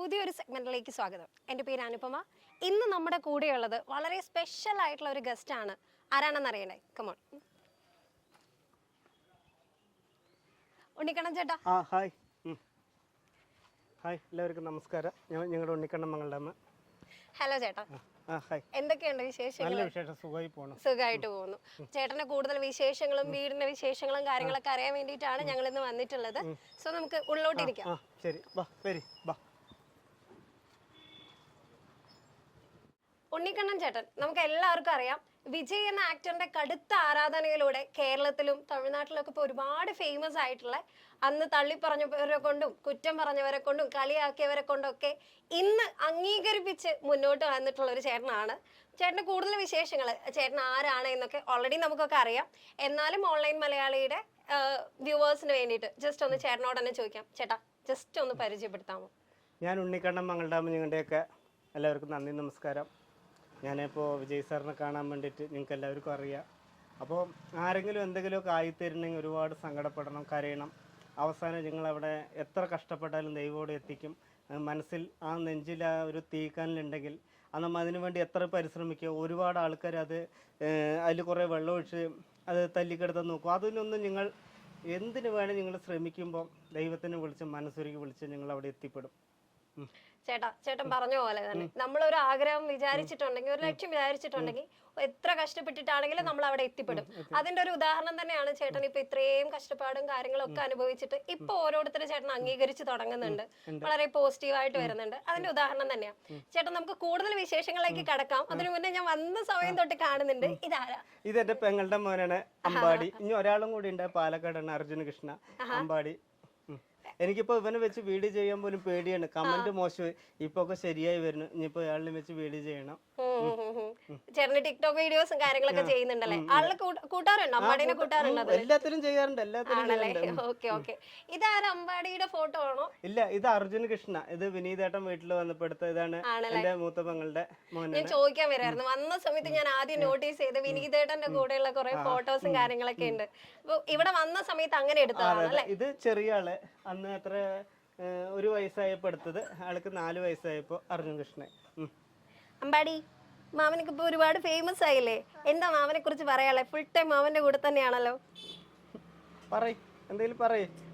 പുതിയൊരു സെഗ്മെന്റിലേക്ക് സ്വാഗതം. എൻ്റെ പേര് അനുപമ. ഇന്ന് നമ്മുടെ കൂടെയുള്ളത് വളരെ സ്പെഷ്യൽ ആയിട്ടുള്ള ഒരു ഗസ്റ്റ് ആണ്. ആരാണെന്ന് അറിയണേ? കമോൺ. ഉണ്ണിക്കണ്ണൻ ചേട്ടാ. ഹായ്. ഹായ്, എല്ലാവർക്കും നമസ്കാരം. ഞങ്ങളുടെ ഉണ്ണിക്കണ്ണൻ മംഗളുടെ അമ്മ. ഹലോ ചേട്ടാ. ഹായ്. എന്തൊക്കെയുണ്ട് വിശേഷങ്ങൾ? നല്ല വിശേഷം, സുഖമായിട്ട് പോകുന്നു. ചേട്ടന്റെ കൂടുതൽ വിശേഷങ്ങളും വീടിന്റെ വിശേഷങ്ങളും കാര്യങ്ങളൊക്കെ അറിയാൻ വേണ്ടിയിട്ടാണ് ഞങ്ങൾ ഇന്ന് വന്നിട്ടുള്ളത്. സോ നമുക്ക് ഉള്ളോട്ടിരിക്കാം. ശരി, ബാ. ഉണ്ണിക്കണ്ണൻ ചേട്ടൻ നമുക്ക് എല്ലാവർക്കും അറിയാം. വിജയ് എന്ന ആക്ടറിന്റെ കടുത്ത ആരാധനയിലൂടെ കേരളത്തിലും തമിഴ്നാട്ടിലൊക്കെ ഇപ്പോൾ ഒരുപാട് ഫേമസ് ആയിട്ടുള്ള, അന്ന് തള്ളി പറഞ്ഞവരെ കൊണ്ടും കുറ്റം പറഞ്ഞവരെ കൊണ്ടും കളിയാക്കിയവരെ കൊണ്ടൊക്കെ ഇന്ന് അംഗീകരിപ്പിച്ച് മുന്നോട്ട് വന്നിട്ടുള്ള ഒരു ചേട്ടനാണ്. ചേട്ടൻ്റെ കൂടുതൽ വിശേഷങ്ങൾ, ചേട്ടൻ ആരാണ് എന്നൊക്കെ ഓൾറെഡി നമുക്കൊക്കെ അറിയാം. എന്നാലും ഓൺലൈൻ മലയാളിയുടെ വ്യൂവേഴ്സിന് വേണ്ടിയിട്ട് ജസ്റ്റ് ഒന്ന് ചേട്ടനോട് തന്നെ ചോദിക്കാം. ചേട്ടാ, ജസ്റ്റ് ഒന്ന് പരിചയപ്പെടുത്താമോ? ഞാൻ ഉണ്ണിക്കണ്ണൻ മംഗളുടെ അമ്മ. നിങ്ങളുടെയൊക്കെ എല്ലാവർക്കും നന്ദി, നമസ്കാരം. ഞാനിപ്പോൾ വിജയ് സാറിനെ കാണാൻ വേണ്ടിയിട്ട് നിങ്ങൾക്ക് എല്ലാവർക്കും അറിയാം. അപ്പോൾ ആരെങ്കിലും എന്തെങ്കിലുമൊക്കെ ആയിത്തരുന്നെങ്കിൽ ഒരുപാട് സങ്കടപ്പെടണം, കരയണം. അവസാനം നിങ്ങളവിടെ എത്ര കഷ്ടപ്പെട്ടാലും ദൈവോടെ എത്തിക്കും. മനസ്സിൽ ആ നെഞ്ചിൽ ആ ഒരു തീക്കാനിലുണ്ടെങ്കിൽ അത് നമ്മൾ അതിനു വേണ്ടി എത്ര പരിശ്രമിക്കുക. ഒരുപാട് ആൾക്കാർ അതിൽ കുറേ വെള്ളമൊഴിച്ച് അത് തല്ലിക്കെടുത്താൻ നോക്കും. അതിനൊന്നും നിങ്ങൾ എന്തിനു വേണേൽ നിങ്ങൾ ശ്രമിക്കുമ്പോൾ ദൈവത്തിനെ വിളിച്ച് മനസ്സൊരുക്കി വിളിച്ച് നിങ്ങൾ അവിടെ എത്തിപ്പെടും. ചേട്ടൻ പറഞ്ഞ പോലെ തന്നെ നമ്മളൊരു ആഗ്രഹം വിചാരിച്ചിട്ടുണ്ടെങ്കിൽ, ഒരു ലക്ഷ്യം വിചാരിച്ചിട്ടുണ്ടെങ്കിൽ എത്ര കഷ്ടപ്പെട്ടിട്ടാണെങ്കിലും നമ്മൾ അവിടെ എത്തിപ്പെടും. അതിന്റെ ഒരു ഉദാഹരണം തന്നെയാണ് ചേട്ടൻ. ഇപ്പൊ ഇത്രയും കഷ്ടപ്പാടും കാര്യങ്ങളും ഒക്കെ അനുഭവിച്ചിട്ട് ഇപ്പൊ ഓരോരുത്തരും ചേട്ടൻ അംഗീകരിച്ച് തുടങ്ങുന്നുണ്ട്, വളരെ പോസിറ്റീവായിട്ട് വരുന്നുണ്ട്. അതിന്റെ ഉദാഹരണം തന്നെയാണ് ചേട്ടൻ. നമുക്ക് കൂടുതൽ വിശേഷങ്ങളിലേക്ക് കടക്കാം. അതിനു മുന്നേ ഞാൻ വന്ന സമയം തൊട്ട് കാണുന്നുണ്ട്. ഇതാരാ? ഇതെന്റെ പെങ്ങളുടെ മോനാണ്, അമ്പാടി. ഇനി ഒരാളും കൂടി ഉണ്ട്, പാലക്കാടാണ്, അർജുന കൃഷ്ണ, അമ്പാടി. എനിക്കിപ്പോ ഇവനെ വെച്ച് വീഡിയോ ചെയ്യാൻ പോലും പേടിയാണ്. കമന്റ് മോശം. ഇപ്പൊ ഒക്കെ ശരിയായി വരുന്നു. ഇനിയിപ്പോ അയാളിനെ വെച്ച് വീഡിയോ ചെയ്യണം. ചേട്ടന് ടിക്ടോക്ക് വീഡിയോസും കാര്യങ്ങളൊക്കെ ചെയ്യുന്നുണ്ടല്ലേ? ആളെ കൂട്ടാറുണ്ടോ? അമ്പാടിനെ കൂട്ടാറുണ്ടോ? എല്ലാത്തിനും ചെയ്യാറുണ്ട്. ഓക്കെ. ഇതാരാ? അമ്പാടിയുടെ ഫോട്ടോ ആണോ? ഇല്ല, ഇത് അർജുന കൃഷ്ണ. ഇത് വിനീതേട്ടൻ വീട്ടിൽ വന്നപ്പോ എടുത്ത ഇതാണ്. എന്റെ മൂത്ത പെങ്ങളുടെ മോനെ. ഞാൻ ചോദിക്കാൻ വരായിരുന്നു. വന്ന സമയത്ത് ഞാൻ ആദ്യം നോട്ടീസ് ചെയ്ത് വിനീതേട്ടന്റെ കൂടെയുള്ള കുറെ ഫോട്ടോസും കാര്യങ്ങളൊക്കെ ഉണ്ട്. അപ്പൊ ഇവിടെ വന്ന സമയത്ത് അങ്ങനെ എടുത്തതാണ്. ഇത് ചെറിയ ആള്, അന്ന് എത്ര 1 വയസ്സായപ്പോ എടുത്തത്. ആൾക്ക് 4 വയസ്സായപ്പോ അർജുന കൃഷ്ണൻ. അമ്പാടി, മാമനക്ക് ഇപ്പൊ ഒരുപാട് ഫേമസ് ആയില്ലേ? എന്താ മാമനെ കുറിച്ച് പറയാളെ? ഫുൾ ടൈം മാമന്റെ കൂടെ തന്നെയാണല്ലോ.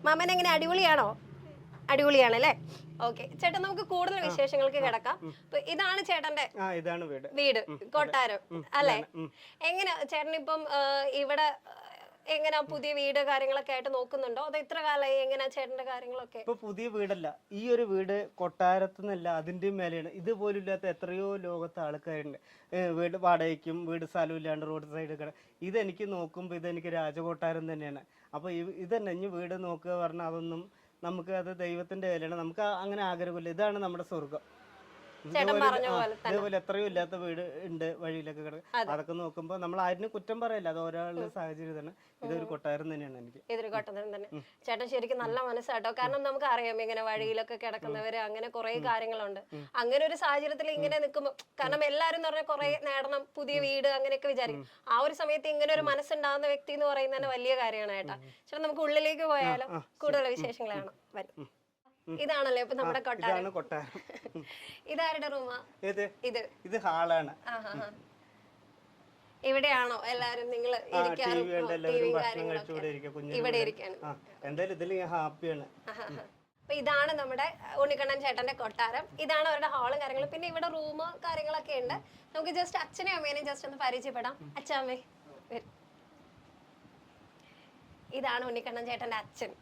മാമൻ എങ്ങനെ, അടിപൊളിയാണോ? അടിപൊളിയാണല്ലേ? ഓക്കെ ചേട്ടൻ, നമുക്ക് കൂടുതൽ വിശേഷങ്ങൾക്ക് കിടക്കാം. ഇതാണ് ചേട്ടന്റെ വീട്, കൊട്ടാരം അല്ലെ? എങ്ങനെ ചേട്ടൻ ഇപ്പം ഇവിടെ എങ്ങനെ പുതിയ വീട് കാര്യങ്ങളൊക്കെ ആയിട്ട് നോക്കുന്നുണ്ടോ? അത് എത്ര കാലമായി? എങ്ങനെയാ ചേട്ടന്റെ കാര്യങ്ങളൊക്കെ? ഇപ്പൊ പുതിയ വീടല്ല, ഈ ഒരു വീട് കൊട്ടാരത്തുനിന്നല്ല, അതിന്റെ മേലെയാണ്. ഇതുപോലില്ലാത്ത എത്രയോ ലോകത്തെ ആൾക്കാരുണ്ട്. വീട് വാടകയ്ക്കും, വീട് സ്ഥലം ഇല്ലാണ്ട് റോഡ് സൈഡ് കിട. ഇതെനിക്ക് നോക്കുമ്പോൾ ഇതെനിക്ക് രാജകൊട്ടാരം തന്നെയാണ്. അപ്പൊ ഇതന്നെ ഇനി വീട് നോക്കുക പറഞ്ഞാൽ അതൊന്നും നമുക്ക്, അത് ദൈവത്തിന്റെ കയ്യിലാണ്. നമുക്ക് അങ്ങനെ ആഗ്രഹമില്ല. ഇതാണ് നമ്മുടെ സ്വർഗം. ഇതേപോലെ എത്രയോ ഇല്ലാത്ത വീട് ഉണ്ട് വഴിയിലൊക്കെ കിടക്കുക. അതൊക്കെ നോക്കുമ്പോ നമ്മൾ ആരും കുറ്റം പറയില്ല, അത് ഒരാളുടെ സാഹചര്യം തന്നെ. ഇതൊരു കൊട്ടാരം തന്നെയാണ് എനിക്ക്. ഇതൊരു കൊട്ടാരം തന്നെ. ചേട്ടൻ ശരിക്കും നല്ല മനസ്സാട്ടോ. കാരണം നമുക്ക് അറിയാം ഇങ്ങനെ വഴിയിലൊക്കെ കിടക്കുന്നവര്, അങ്ങനെ കുറെ കാര്യങ്ങളുണ്ട്. അങ്ങനെ ഒരു സാഹചര്യത്തിൽ ഇങ്ങനെ നിൽക്കുമ്പോ, കാരണം എല്ലാരും എന്ന് പറഞ്ഞാൽ കുറെ നേടണം, പുതിയ വീട് അങ്ങനെയൊക്കെ വിചാരിക്കും. ആ ഒരു സമയത്ത് ഇങ്ങനെ ഒരു മനസ്സുണ്ടാകുന്ന വ്യക്തി എന്ന് പറയുന്നത് തന്നെ വലിയ കാര്യമാണ് ചേട്ടാ. ചേട്ടാ, നമുക്ക് ഉള്ളിലേക്ക് പോയാലോ? കൂടുതൽ വിശേഷങ്ങളാണ് വരും. ഇതാണല്ലോ ഇപ്പൊ നമ്മുടെ കൊട്ടാരം. ഇതാരുടെ റൂമാ? ഇത് ഹാളാണ്. ഇവിടെയാണോ എല്ലാരും നിങ്ങൾ ഇവിടെ ഇരിക്കാണ്? അപ്പൊ ഇതാണ് നമ്മുടെ ഉണ്ണിക്കണ്ണൻ ചേട്ടന്റെ കൊട്ടാരം. ഇതാണ് അവരുടെ ഹാളും കാര്യങ്ങളും. പിന്നെ ഇവിടെ റൂമ് കാര്യങ്ങളൊക്കെ ഉണ്ട്. നമുക്ക് ജസ്റ്റ് അച്ഛനെയും അമ്മേനെയും ജസ്റ്റ് ഒന്ന് പരിചയപ്പെടാം. അച്ഛാമ്മേ, ഇതാണ് ഉണ്ണിക്കണ്ണൻ ചേട്ടന്റെ അച്ഛൻ.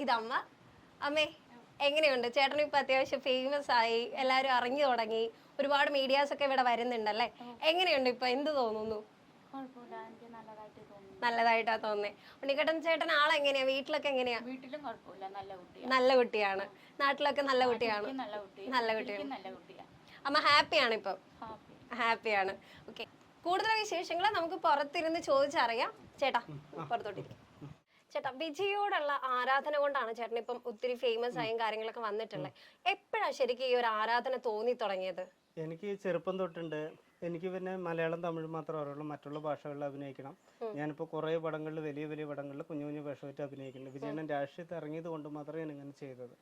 ഇതമ്മ. അമ്മേ, എങ്ങനെയുണ്ട്? ചേട്ടൻ ഇപ്പൊ അത്യാവശ്യം ഫേമസ് ആയി, എല്ലാരും അറിഞ്ഞു തുടങ്ങി, ഒരുപാട് മീഡിയാസ് ഒക്കെ ഇവിടെ വരുന്നുണ്ടല്ലേ? എങ്ങനെയുണ്ട് ഇപ്പൊ? എന്ത് തോന്നുന്നു? നല്ലതായിട്ടാ തോന്നുന്നേ. ഉണ്ണിക്കണ്ണൻ ചേട്ടൻ ആളെങ്ങനെയാ? വീട്ടിലൊക്കെ എങ്ങനെയാ? നല്ല കുട്ടിയാണ്. നാട്ടിലൊക്കെ നല്ല കുട്ടിയാണ്. നല്ല കുട്ടിയാണ്. അമ്മ ഹാപ്പിയാണ് ഇപ്പൊ? ഹാപ്പിയാണ്. ഓക്കെ, കൂടുതൽ വിശേഷങ്ങൾ നമുക്ക് പുറത്തിരുന്ന് ചോദിച്ചറിയാം. ചേട്ടാ, പുറത്തോട്ടിരിക്കും. ചേട്ടാ, വിജയോടുള്ള ആരാധന കൊണ്ടാണ് ചേട്ടൻ ഇപ്പം ഒത്തിരി ഫേമസ് ആയും കാര്യങ്ങളൊക്കെ വന്നിട്ടുള്ളത്. എപ്പോഴാണ് ശരിക്കും ഈ ഒരു ആരാധന തോന്നി തുടങ്ങിയത്? എനിക്ക് ചെറുപ്പം തൊട്ടുണ്ട് എനിക്ക് പിന്നെ മലയാളം തമിഴ് മാത്രമേ അറിയുള്ളൂ, മറ്റുള്ള ഭാഷകളിൽ അഭിനയിക്കണം. ഞാനിപ്പോൾ കുറേ പടങ്ങളിൽ, വലിയ വലിയ പടങ്ങളിൽ കുഞ്ഞു കുഞ്ഞു വേഷമായിട്ട് അഭിനയിക്കുന്നുണ്ട്. വിജയണ്ണൻ രാഷ്ട്രീയത്തിൽ ഇറങ്ങിയത് കൊണ്ട് മാത്രമേ ഞാൻ ഇങ്ങനെ ചെയ്തത്.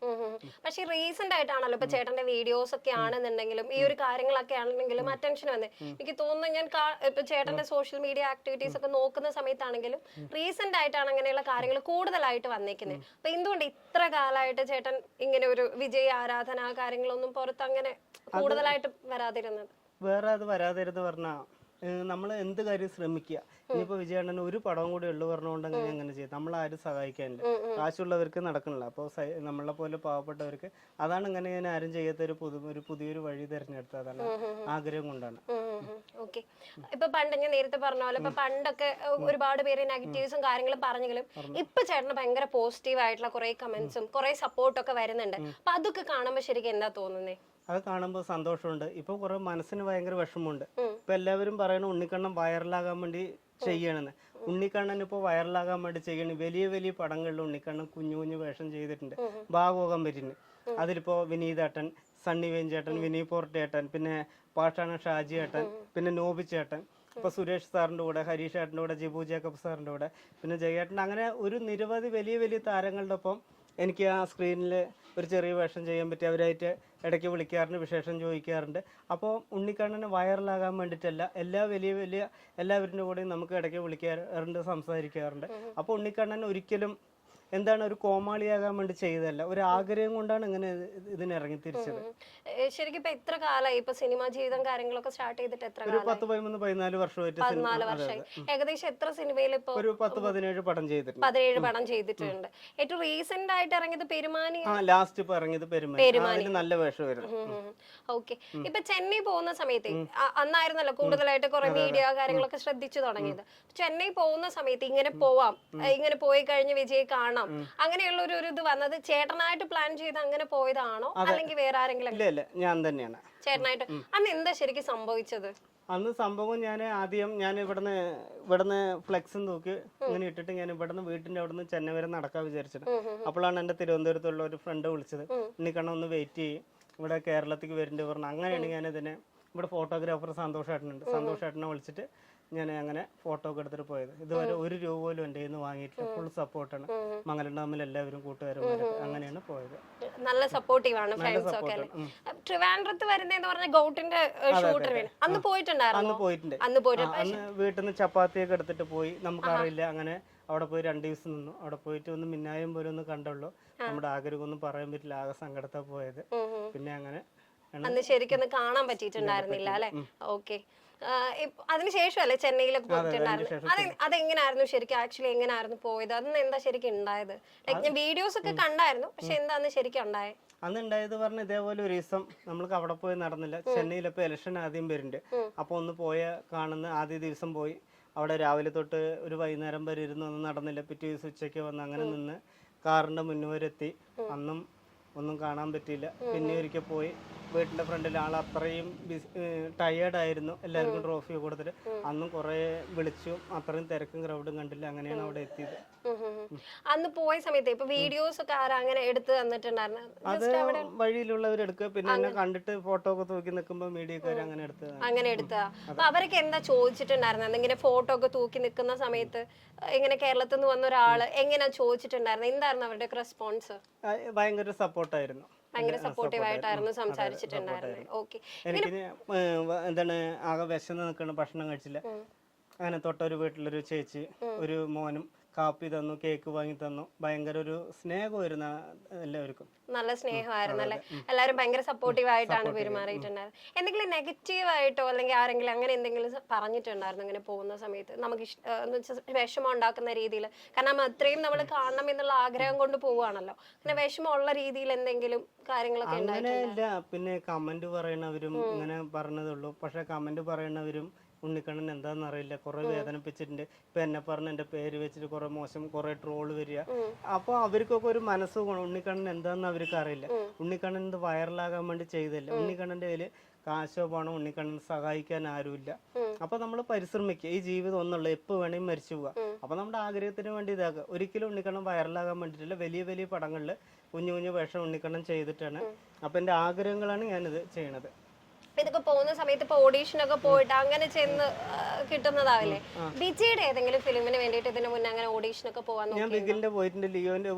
പക്ഷെ റീസെന്റ് ആയിട്ടാണല്ലോ ഇപ്പൊ ചേട്ടന്റെ വീഡിയോസ് ഒക്കെ ആണെന്നുണ്ടെങ്കിലും ഈ ഒരു കാര്യങ്ങളൊക്കെ ആണെങ്കിലും അറ്റൻഷൻ വന്നേ. എനിക്ക് തോന്നുന്നു ഞാൻ ഇപ്പൊ ചേട്ടന്റെ സോഷ്യൽ മീഡിയ ആക്ടിവിറ്റീസ് ഒക്കെ നോക്കുന്ന സമയത്താണെങ്കിലും റീസെന്റ് ആയിട്ടാണ് അങ്ങനെയുള്ള കാര്യങ്ങൾ കൂടുതലായിട്ട് വന്നേക്കുന്നത്. അപ്പൊ എന്തുകൊണ്ട് ഇത്ര കാലമായിട്ട് ചേട്ടൻ ഇങ്ങനെ ഒരു വിജയ ആരാധന കാര്യങ്ങളൊന്നും പുറത്ത് അങ്ങനെ കൂടുതലായിട്ട് വരാതിരുന്നത്? വേറെ അത് വരാതിരുന്ന് പറഞ്ഞാൽ നമ്മൾ എന്ത് കാര്യം ശ്രമിക്കുക. ഇനിയിപ്പോൾ വിജയണ്ണന് ഒരു പടവും കൂടി ഉള്ളു പറഞ്ഞുകൊണ്ട് അങ്ങനെ ചെയ്യും. നമ്മളാരും സഹായിക്കാനില്ല, കാശുള്ളവർക്ക് നടക്കണില്ല. അപ്പോൾ നമ്മളെ പോലെ പാവപ്പെട്ടവർക്ക് അതാണ് ഇങ്ങനെ ഞാൻ ആരും ചെയ്യാത്ത ഒരു പുതിയൊരു വഴി തിരഞ്ഞെടുത്തത്. അതാണ് ആഗ്രഹം കൊണ്ടാണ്. ഓക്കെ. ഇപ്പൊ പണ്ട് ഞാൻ നേരത്തെ പറഞ്ഞ പോലെ ഇപ്പൊ പണ്ടൊക്കെ ഒരുപാട് പേര് നെഗറ്റീവ്സും കാര്യങ്ങളും പറഞ്ഞെങ്കിലും ഇപ്പൊ ചേട്ടന് ഭയങ്കര പോസിറ്റീവ് ആയിട്ടുള്ള കുറെ കമന്റ്സും കുറെ സപ്പോർട്ടൊക്കെ വരുന്നുണ്ട്. അപ്പൊ അതൊക്കെ കാണുമ്പോ ശരിക്കും എന്താ തോന്നുന്നേ? അത് കാണുമ്പോൾ സന്തോഷമുണ്ട്. ഇപ്പൊ കുറെ മനസ്സിന് ഭയങ്കര വിഷമമുണ്ട്. ഇപ്പൊ എല്ലാവരും പറയണ ഉണ്ണിക്കണ്ണൻ വൈറലാകാൻ വേണ്ടി ചെയ്യണമെന്ന്. ഉണ്ണിക്കണ്ണൻ ഇപ്പോൾ വൈറലാകാൻ വേണ്ടി ചെയ്യണ വലിയ വലിയ പടങ്ങളിൽ ഉണ്ണിക്കണ്ണൻ കുഞ്ഞു കുഞ്ഞു വേഷം ചെയ്തിട്ടുണ്ട്, ഭാഗമാകാൻ പറ്റുന്നുണ്ട്. അതിലിപ്പോ വിനീതേട്ടൻ, സണ്ണി വേഞ്ചേട്ടൻ, വിനീത് പോർട്ടേട്ടൻ, പിന്നെ പാഷാണ ഷാജി ഏട്ടൻ, പിന്നെ നോബി ചേട്ടൻ, ഇപ്പൊ സുരേഷ് സാറിന്റെ കൂടെ, ഹരീഷ് ഏട്ടൻ്റെ കൂടെ, ജിബു ജേക്കബ് സാറിന്റെ കൂടെ, പിന്നെ ജയേട്ടൻ, അങ്ങനെ ഒരു നിരവധി വലിയ വലിയ താരങ്ങളുടെ ഒപ്പം എനിക്ക് ആ സ്ക്രീനിൽ ഒരു ചെറിയ വേഷം ചെയ്യാൻ പറ്റി. അവരായിട്ട് ഇടയ്ക്ക് വിളിക്കാറുണ്ട്, വിശേഷം ചോദിക്കാറുണ്ട്. അപ്പോൾ ഉണ്ണിക്കണ്ണന് വൈറലാകാൻ വേണ്ടിയിട്ടല്ല, എല്ലാവരുടെ കൂടെയും നമുക്ക് ഇടയ്ക്ക് വിളിക്കാറുണ്ട്, സംസാരിക്കാറുണ്ട്. അപ്പോൾ ഉണ്ണിക്കണ്ണൻ ഒരിക്കലും എന്താണ് ഒരു കോമാളിയാകാൻ വേണ്ടി ചെയ്തതല്ല, ഒരു ആഗ്രഹം കൊണ്ടാണ് ഇങ്ങനെ ഇതിനിറങ്ങി തിരിച്ചത്. ശരിക്കും ഇപ്പൊ എത്ര കാലമായി ഇപ്പൊ സിനിമാ ജീവിതം കാര്യങ്ങളൊക്കെ സ്റ്റാർട്ട് ചെയ്തിട്ട്? എത്ര ഒരു 10-14 വർഷമായിട്ട്. 14 വർഷമായി. ഏകദേശം എത്ര സിനിമയിൽ ഇപ്പൊ? ഒരു 10-17 പടം ചെയ്തിട്ടുണ്ട്. 17 പടം ചെയ്തിട്ടുണ്ട്. ഏറ്റവും റീസെന്റ് ആയിട്ട് ഇറങ്ങിയത് പെരുമാനി. ലാസ്റ്റ് ഇപ്പൊ ഇറങ്ങിയത് പെരുമാനി. നല്ല വേഷമായിരുന്നു. ഓക്കെ. ഇപ്പൊ ചെന്നൈ പോകുന്ന സമയത്ത് അന്നായിരുന്നല്ലോ കൂടുതലായിട്ട് കുറെ മീഡിയ കാര്യങ്ങളൊക്കെ ശ്രദ്ധിച്ചു തുടങ്ങിയത്. ചെന്നൈ പോകുന്ന സമയത്ത് ഇങ്ങനെ പോവാം, ഇങ്ങനെ പോയി കഴിഞ്ഞ് വിജയ് കാണാം, അങ്ങനെയുള്ള ഒരു ഇത് വന്നത് ചേട്ടനായിട്ട് പ്ലാൻ ചെയ്ത് അങ്ങനെ പോയതാണോ അല്ലെങ്കിൽ വേറെ ആരെങ്കിലും? ഇല്ല, ഞാൻ തന്നെയാണ് ചേട്ടനായിട്ട്. അന്ന് എന്താ ശരിക്കും സംഭവിച്ചത്? അന്ന് സംഭവം ഞാൻ ഇവിടുന്ന് ഫ്ലെക്സും തൂക്കി ഇങ്ങനെ ഇട്ടിട്ട് ഞാൻ ഇവിടുന്ന് വീട്ടിന്റെ അവിടുന്ന് ചെന്നൈ വരെ നടക്കാൻ വിചാരിച്ചത്. അപ്പോഴാണ് എന്റെ തിരുവനന്തപുരത്തുള്ള ഒരു ഫ്രണ്ട് വിളിച്ചത്, ഉണ്ണിക്കണ്ണ ഒന്ന് വെയിറ്റ് ചെയ്യും, ഇവിടെ കേരളത്തിലേക്ക് വരുന്നുണ്ട് പറഞ്ഞു. അങ്ങനെയാണ് ഞാനിതിനെ, ഇവിടെ ഫോട്ടോഗ്രാഫർ സന്തോഷേട്ടനെ വിളിച്ചിട്ട് ഞാൻ അങ്ങനെ ഫോട്ടോ ഒക്കെ എടുത്തിട്ട് പോയത്. ഇതുവരെ ഒരു രൂപ പോലും എൻ്റെ കയ്യിൽ നിന്ന് വാങ്ങിയിട്ടില്ല. ഫുൾ സപ്പോർട്ടാണ്. മംഗലം ഡാമിൽ എല്ലാവരും കൂട്ടുകാരും അങ്ങനെയാണ് പോയത്. നല്ല സപ്പോർട്ടീവ് ആണ് ഫ്രണ്ട്സ് ഒക്കെ. ട്രിവാൻഡ്രത്ത് വരുന്നതെന്ന് പറഞ്ഞ ഗൗട്ടിന്റെ ഷൂട്ടർ അന്ന് പോയിട്ടുണ്ടായിരുന്നു. അന്ന് വീട്ടിൽ നിന്ന് ചപ്പാത്തിയൊക്കെ എടുത്തിട്ട് പോയി. നമുക്കറിയില്ല, അങ്ങനെ അവിടെ പോയി 2 ദിവസം നിന്നു. അവിടെ പോയിട്ട് ഒന്ന് മിന്നായം പോലെ ഒന്ന് കണ്ടുള്ളൂ. നമ്മുടെ ആഗ്രഹം ഒന്നും പറയാൻ പറ്റില്ല, ആകെ സങ്കടത്താ പോയത്. പിന്നെ അങ്ങനെ അന്ന് ശരിക്കും കാണാൻ പറ്റിയിട്ടുണ്ടായിരുന്നില്ല അല്ലെ? ഓക്കെ. അതിനുശേഷം അല്ലേ ചെന്നൈയിലൊക്കെ പോയിട്ടുണ്ടായിരുന്നു? അതെങ്ങനായിരുന്നു ശരിക്കും? ആക്ച്വലി എങ്ങനായിരുന്നു പോയത്? അന്ന് എന്താ ശരിക്കും ഉണ്ടായത്? ഞാൻ വീഡിയോസ് ഒക്കെ കണ്ടായിരുന്നു, പക്ഷെ എന്താന്ന് ശരിക്കും ഉണ്ടായത്? അന്ന് ഉണ്ടായത് പറഞ്ഞ ഇതേപോലെ ഒരു ദിവസം നമ്മൾക്ക് അവിടെ പോയി നടന്നില്ല. ചെന്നൈയിലിപ്പോ ഇലക്ഷൻ ആദ്യം വരുന്നുണ്ട്. അപ്പൊ ഒന്ന് കാണുന്ന ആദ്യ ദിവസം പോയി. അവിടെ രാവിലെ തൊട്ട് ഒരു വൈകുന്നേരം വരെ ഒന്നും നടന്നില്ല. പിറ്റേ ദിവസം ഉച്ചയ്ക്ക് വന്ന് അങ്ങനെ നിന്ന് കാറിന്റെ മുന്നുവരെ എത്തി. അന്നും ഒന്നും കാണാൻ പറ്റിയില്ല. പിന്നെ ഒരിക്കൽ പോയി വീട്ടിന്റെ ഫ്രണ്ടിൽ ആൾ അത്രയും ടയേർഡായിരുന്നു. എല്ലാവർക്കും ട്രോഫി കൊടുത്തിട്ട് അന്നും കുറെ വിളിച്ചു. അത്രയും തിരക്കും ക്രൗഡും കണ്ടില്ല. അങ്ങനെയാണ് അവിടെ എത്തിയത്. അന്ന് പോയ സമയത്ത് ഇപ്പൊ വീഡിയോസ് ഒക്കെ ആരാ അങ്ങനെ എടുത്ത് തന്നിട്ടുണ്ടായിരുന്നു? അത് വഴിയിലുള്ളവർ എടുക്കുക. പിന്നെ എന്നെ കണ്ടിട്ട് ഫോട്ടോ ഒക്കെ തൂക്കി നിൽക്കുമ്പോ മീഡിയക്കാർ അങ്ങനെ എടുത്താ. അപ്പൊ അവരൊക്കെ എന്താ ചോദിച്ചിട്ടുണ്ടായിരുന്നു? ഇങ്ങനെ ഫോട്ടോ ഒക്കെ തൂക്കി നിൽക്കുന്ന സമയത്ത് ഇങ്ങനെ കേരളത്തിൽ നിന്ന് വന്ന ഒരാള് എങ്ങനെയാ ചോദിച്ചിട്ടുണ്ടായിരുന്നു? എന്തായിരുന്നു അവരുടെ റെസ്പോൺസ്? ഭയങ്കര സപ്പോർട്ടായിരുന്നു. ഭയങ്കര സപ്പോർട്ടീവ് ആയിട്ടായിരുന്നു സംസാരിച്ചിട്ടുണ്ടായിരുന്നത്. ഓക്കെ. എനിക്ക് എന്താണ് ആകെ വിശന്ന് നിൽക്കുന്ന, ഭക്ഷണം കഴിച്ചില്ല. അങ്ങനെ തൊട്ടൊരു വീട്ടിലൊരു ചേച്ചി ഒരു മോനും കാപ്പി തന്നു, കേക്ക് വാങ്ങി തന്നു. ഭയങ്കര ഒരു സ്നേഹമായിരുന്നു എല്ലാവർക്കും. നല്ല സ്നേഹമായിരുന്നു അല്ലെ? എല്ലാവരും ഭയങ്കര സപ്പോർട്ടീവ് ആയിട്ടാണ് പെരുമാറിയിട്ടുണ്ടായിരുന്നത്. എന്തെങ്കിലും നെഗറ്റീവ് ആയിട്ടോ അല്ലെങ്കിൽ ആരെങ്കിലും അങ്ങനെ എന്തെങ്കിലും പറഞ്ഞിട്ടുണ്ടായിരുന്നു അങ്ങനെ പോകുന്ന സമയത്ത്? നമുക്ക് വിഷമം ഉണ്ടാക്കുന്ന രീതിയിൽ, കാരണം അത്രയും നമ്മൾ കാണണം എന്നുള്ള ആഗ്രഹം കൊണ്ട് പോവുകയാണല്ലോ. അങ്ങനെ വിഷമമുള്ള രീതിയിൽ എന്തെങ്കിലും കാര്യങ്ങളൊക്കെ അങ്ങനെയല്ല. പിന്നെ കമന്റ് പറയണവരും ഇങ്ങനെ പറഞ്ഞതുള്ളൂ. പക്ഷെ കമന്റ് പറയണവരും ഉണ്ണിക്കണ്ണൻ എന്താണെന്ന് അറിയില്ല, കുറെ വേദനിപ്പിച്ചിട്ടുണ്ട്. ഇപ്പൊ എന്നെ പറഞ്ഞ എന്റെ പേര് വെച്ചിട്ട് കുറെ മോശം കുറെ ട്രോള് വരിക. അപ്പൊ അവർക്കൊക്കെ ഒരു മനസ്സ് പോകണം. ഉണ്ണിക്കണ്ണൻ എന്താണെന്ന് അവർക്ക് അറിയില്ല. ഉണ്ണിക്കണ്ണൻ ഇത് വൈറലാകാൻ വേണ്ടി ചെയ്തില്ല. ഉണ്ണിക്കണ്ണന്റെ കയ്യില് കാശോ പണോ ഉണ്ണിക്കണ്ണൻ സഹായിക്കാൻ ആരുമില്ല. അപ്പൊ നമ്മൾ പരിശ്രമിക്കുക. ഈ ജീവിതം ഒന്നുള്ളൂ, എപ്പോൾ വേണമെങ്കിൽ മരിച്ചു പോവുക. അപ്പൊ നമ്മുടെ ആഗ്രഹത്തിന് വേണ്ടി ഇതാക്കുക. ഒരിക്കലും ഉണ്ണിക്കണ്ണൻ വൈറലാകാൻ വേണ്ടിയിട്ടില്ല. വലിയ വലിയ പടങ്ങളിൽ കുഞ്ഞു കുഞ്ഞു വേഷം ഉണ്ണിക്കണ്ണൻ ചെയ്തിട്ടാണ്. അപ്പൊ എന്റെ ആഗ്രഹങ്ങളാണ് ഞാനിത് ചെയ്യണത്. ഇതൊക്കെ പോകുന്ന സമയത്ത് ഇപ്പൊ ഓഡീഷനൊക്കെ പോയിട്ട് അങ്ങനെ ചെന്ന് കിട്ടുന്നതാവില്ലേ? വിജയുടെ ഏതെങ്കിലും ഫിലിമിന് വേണ്ടിയിട്ട് ഇതിന് മുന്നേ അങ്ങനെ ഓഡീഷനൊക്കെ പോവാൻ ഞാൻ ബിഗിലിന്റെ പോയിട്ടുണ്ട്, ലിയോന്റെ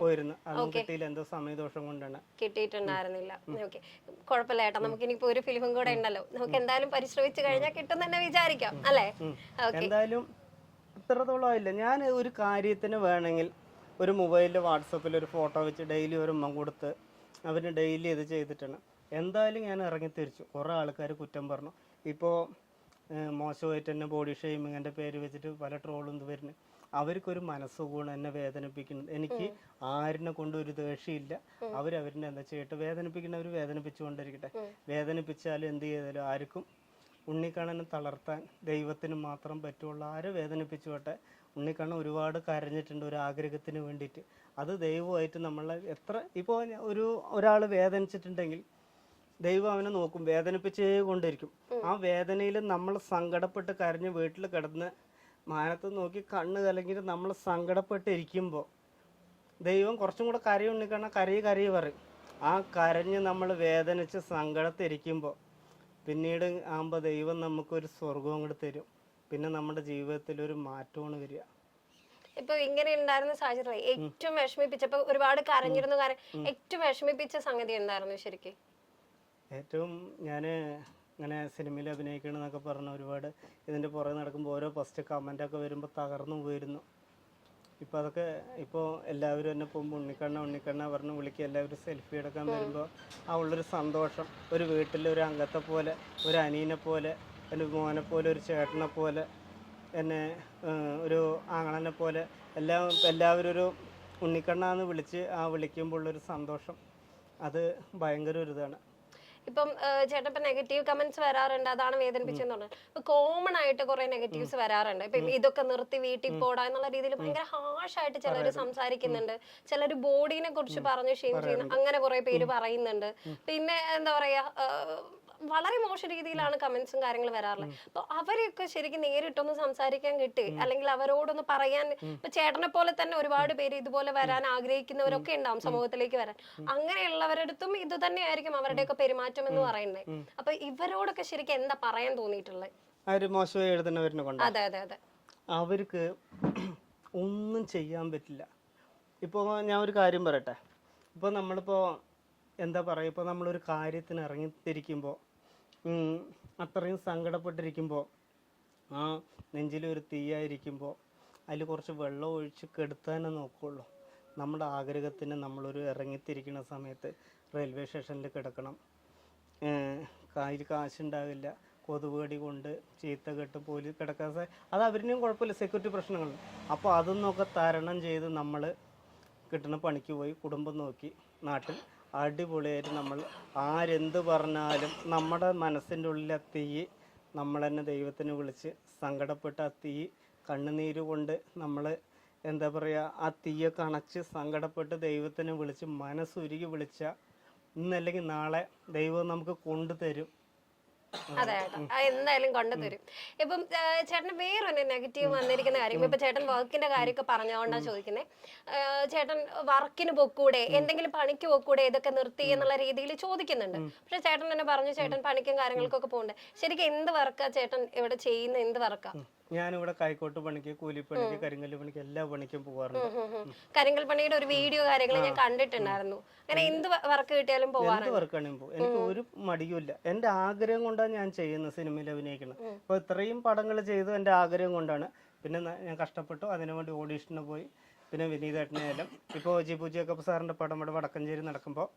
പോയിരുന്നു. അതൊന്നും കിട്ടിയില്ല, എന്തോ സമയദോഷം കൊണ്ടാണ് കിട്ടിയിട്ടുണ്ടായിരുന്നില്ല. ഓക്കെ, കുഴപ്പമില്ല ഏട്ടാ, നമുക്ക് ഇനിയിപ്പോ ഒരു ഫിലിമും കൂടെ ഉണ്ടല്ലോ, നമുക്ക് എന്തായാലും പരിശ്രമിച്ചു കഴിഞ്ഞാൽ കിട്ടും തന്നെ വിചാരിക്കാം അല്ലേ? എന്തായാലും ഇത്രത്തോളം ആയില്ല. ഞാൻ ഒരു കാര്യത്തിന് വേണമെങ്കിൽ ഒരു മൊബൈലിൽ വാട്സപ്പിൽ ഒരു ഫോട്ടോ വെച്ച് ഡെയിലി ഒരു ഉമ്മ കൊടുത്ത് അവന് ഡെയിലി ഇത് ചെയ്തിട്ടാണ്. എന്തായാലും ഞാൻ ഇറങ്ങി തിരിച്ചു. കുറേ ആൾക്കാർ കുറ്റം പറഞ്ഞു. ഇപ്പോൾ മോശമായിട്ട് തന്നെ ബോഡി ഷെയ്മിങ് എൻ്റെ പേര് വെച്ചിട്ട് പല ട്രോളും ഇത് വരുന്നത്. അവർക്കൊരു മനസ്സുകൂണ് എന്നെ വേദനിപ്പിക്കുന്നത്. എനിക്ക് ആരിനെ കൊണ്ട് ഒരു ദേഷ്യമില്ല. അവരവരിനെ എന്താ ചെയ്തിട്ട് വേദനിപ്പിക്കുന്നവർ വേദനിപ്പിച്ചുകൊണ്ടിരിക്കട്ടെ. വേദനിപ്പിച്ചാലും എന്ത് ചെയ്താലും ആർക്കും ഉണ്ണിക്കണ്ണനെ തളർത്താൻ ദൈവത്തിന് മാത്രം പറ്റുള്ളൂ. ആരെ വേദനിപ്പിച്ചോട്ടെ. ഉണ്ണിക്കണ്ണൻ ഒരുപാട് കരഞ്ഞിട്ടുണ്ട് ഒരു ആഗ്രഹത്തിന് വേണ്ടിയിട്ട്. അത് ദൈവമായിട്ട് നമ്മളെ എത്ര ഇപ്പോൾ ഒരാൾ വേദനിച്ചിട്ടുണ്ടെങ്കിൽ ദൈവം അവനെ നോക്കും, വേദനിപ്പിച്ചേ കൊണ്ടിരിക്കും. ആ വേദനയിൽ നമ്മൾ സങ്കടപ്പെട്ട് കരഞ്ഞ് വീട്ടിൽ കിടന്ന് മാനത്ത് നോക്കി കണ്ണ് കലങ്ങിയിട്ട് നമ്മൾ സങ്കടപ്പെട്ടിരിക്കുമ്പോൾ ദൈവം കുറച്ചും കൂടെ ഉണ്ണിക്കണ്ണ കരയി പറയും. ആ കരഞ്ഞ് നമ്മൾ വേദനിച്ച് സങ്കടത്തിരിക്കുമ്പോൾ പിന്നീട് ആകുമ്പോൾ ദൈവം നമുക്കൊരു സ്വർഗവും കൂടെ തരും. പിന്നെ നമ്മുടെ ജീവിതത്തിൽ ഒരു മാറ്റമാണ് വരിക. ഇപ്പൊ ഇങ്ങനെ ഉണ്ടായിരുന്ന സാഹചര്യം ഏറ്റവും വിഷമിപ്പിച്ചപ്പോ ഒരുപാട് കരഞ്ഞിരുന്നു, ഏറ്റവും വിഷമിപ്പിച്ച സംഗതി എന്തായിരുന്നു ശരിക്കും? ഏറ്റവും ഞാൻ ഇങ്ങനെ സിനിമയിൽ അഭിനയിക്കണമെന്നൊക്കെ പറഞ്ഞ ഒരുപാട് ഇതിൻ്റെ പുറകെ നടക്കുമ്പോൾ ഓരോ ഫസ്റ്റ് കമൻ്റൊക്കെ വരുമ്പോൾ തകർന്നു പോയിരുന്നു. ഇപ്പോൾ അതൊക്കെ ഇപ്പോൾ എല്ലാവരും എന്നെ പോകുമ്പോൾ ഉണ്ണിക്കണ്ണ പറഞ്ഞ് വിളിക്കുക, എല്ലാവരും സെൽഫി എടുക്കാൻ വരുമ്പോൾ ആ ഉള്ളൊരു സന്തോഷം, ഒരു വീട്ടിലെ ഒരു അംഗത്തെ പോലെ, ഒരു അനിയനെ പോലെ, എൻ്റെ മോനെ പോലെ, ഒരു ചേട്ടനെ പോലെ, എന്നെ ഒരു ആങ്ങളനെ പോലെ എല്ലാവരും ഒരു ഉണ്ണിക്കണ്ണാന്ന് വിളിച്ച് വിളിക്കുമ്പോൾ ഉള്ളൊരു സന്തോഷം അത് ഭയങ്കര ഒരു ഇതാണ്. ഇപ്പം ചേട്ടൻ ഇപ്പൊ നെഗറ്റീവ് കമന്റ്സ് വരാറുണ്ട്, അതാണ് വേദനിപ്പിച്ചെന്ന് പറഞ്ഞത്. ഇപ്പൊ കോമൺ ആയിട്ട് കുറെ നെഗറ്റീവ്സ് വരാറുണ്ട്. ഇപ്പൊ ഇതൊക്കെ നിർത്തി വീട്ടിൽ പോടാ എന്നുള്ള രീതിയിൽ ഭയങ്കര ഹാഷായിട്ട് ചിലർ സംസാരിക്കുന്നുണ്ട്. ചിലർ ബോഡീനെ കുറിച്ച് പറഞ്ഞ് ഷെയിം ചെയ്യുന്നു, അങ്ങനെ കുറെ പേര് പറയുന്നുണ്ട്. പിന്നെ എന്താ പറയാ, വളരെ മോശം രീതിയിലാണ് കമന്റ്സും കാര്യങ്ങളും വരാറുള്ളത്. അപ്പൊ അവരെയൊക്കെ ശരിക്കും നേരിട്ടൊന്ന് സംസാരിക്കാൻ കിട്ടി, അല്ലെങ്കിൽ അവരോടൊന്ന് പറയാൻ. ഇപ്പൊ ചേട്ടനെ പോലെ തന്നെ ഒരുപാട് പേര് ഇതുപോലെ വരാൻ ആഗ്രഹിക്കുന്നവരൊക്കെ ഉണ്ടാവും സമൂഹത്തിലേക്ക് വരാൻ. അങ്ങനെയുള്ളവരടുത്തും ഇത് തന്നെയായിരിക്കും അവരുടെയൊക്കെ പെരുമാറ്റം എന്ന് പറയുന്നത്. അപ്പൊ ഇവരോടൊക്കെ ശരിക്കും എന്താ പറയാൻ തോന്നിയിട്ടുള്ളത്? അതെ അതെ അതെ, അവർക്ക് ഒന്നും ചെയ്യാൻ പറ്റില്ല. ഇപ്പോൾ ഞാൻ ഒരു കാര്യം പറയട്ടെ. ഇപ്പോൾ നമ്മളിപ്പോൾ എന്താ പറയുക, ഇപ്പോൾ നമ്മളൊരു കാര്യത്തിന് ഇറങ്ങിത്തിരിക്കുമ്പോൾ അത്രയും സങ്കടപ്പെട്ടിരിക്കുമ്പോൾ ആ നെഞ്ചിലൊരു തീയായിരിക്കുമ്പോൾ അതിൽ കുറച്ച് വെള്ളം ഒഴിച്ച് കെടുത്താനേ നോക്കുള്ളൂ. നമ്മുടെ ആഗ്രഹത്തിന് നമ്മളൊരു ഇറങ്ങിത്തിരിക്കുന്ന സമയത്ത് റെയിൽവേ സ്റ്റേഷനിൽ കിടക്കണം, കയ്യിൽ കാശുണ്ടാവില്ല, കൊതുകുകടി കൊണ്ട് ചീത്ത കെട്ട് പോലീസ് കിടക്കാൻ അത് അവരിനും കുഴപ്പമില്ല, സെക്യൂരിറ്റി പ്രശ്നങ്ങൾ. അപ്പോൾ അതൊന്നൊക്കെ തരണം ചെയ്ത് നമ്മൾ കിട്ടുന്ന പണിക്ക് പോയി കുടുംബം നോക്കി നാട്ടിൽ അടിപൊളിയായിട്ട് നമ്മൾ ആരെന്ത് പറഞ്ഞാലും നമ്മുടെ മനസ്സിൻ്റെ ഉള്ളിൽ ആ തീ നമ്മൾ തന്നെ ദൈവത്തിന് വിളിച്ച് സങ്കടപ്പെട്ട ആ തീ കണ്ണുനീര് കൊണ്ട് നമ്മൾ എന്താ പറയുക ആ തീയൊക്കെ അണച്ച് സങ്കടപ്പെട്ട് ദൈവത്തിനെ വിളിച്ച് മനസ്സുരുകി വിളിച്ചാൽ ഇന്നല്ലെങ്കിൽ നാളെ ദൈവം നമുക്ക് കൊണ്ടുതരും. അതെ ഏട്ടാ, എന്തായാലും കൊണ്ടുതരും. ഇപ്പം ചേട്ടന് വേറൊരു നെഗറ്റീവ് വന്നിരിക്കുന്ന കാര്യം, ഇപ്പൊ ചേട്ടൻ വർക്കിന്റെ കാര്യമൊക്കെ പറഞ്ഞുകൊണ്ടാണ് ചോദിക്കുന്നത്. ചേട്ടൻ വർക്കിന് പൊക്കൂടെ, എന്തെങ്കിലും പണിക്ക് പൊക്കൂടെ, ഇതൊക്കെ നിർത്തി എന്നുള്ള രീതിയിൽ ചോദിക്കുന്നുണ്ട്. പക്ഷെ ചേട്ടൻ തന്നെ പറഞ്ഞു ചേട്ടൻ പണിക്കും കാര്യങ്ങൾക്കൊക്കെ പോകുന്നുണ്ട്. ശരിക്കും എന്ത് വർക്കാ ചേട്ടൻ ഇവിടെ ചെയ്യുന്ന, എന്ത് വർക്കാ? ഞാനിവിടെ കൈക്കോട്ട് പണിക്ക്, കൂലിപ്പണിക്ക്, കരിങ്കല്ല് പണിക്ക്, എല്ലാ പണിക്കും പോകാറുണ്ട്. കരിങ്കൽ പണിയുടെ ഒരു വീഡിയോ കാര്യങ്ങൾ ഞാൻ കണ്ടിട്ടുണ്ടായിരുന്നു. അങ്ങനെ എന്ത് വർക്ക് കിട്ടിയാലും പോകാറുണ്ട്. വർക്കാണെങ്കിൽ പോകും, എനിക്ക് ഒരു മടിയുമില്ല. എൻ്റെ ആഗ്രഹം കൊണ്ടാണ് ഞാൻ ചെയ്യുന്നത്, സിനിമയിൽ അഭിനയിക്കണം. അപ്പോൾ ഇത്രയും പടങ്ങൾ ചെയ്തു എൻ്റെ ആഗ്രഹം കൊണ്ടാണ്. പിന്നെ ഞാൻ കഷ്ടപ്പെട്ടു, അതിനുവേണ്ടി ഓഡീഷന് പോയി. പിന്നെ വിനീതേട്ടനായാലും ഇപ്പോൾ ജിബു ജേക്കബ് സാറിൻ്റെ പടം ഇവിടെ വടക്കഞ്ചേരി നടക്കുമ്പോൾ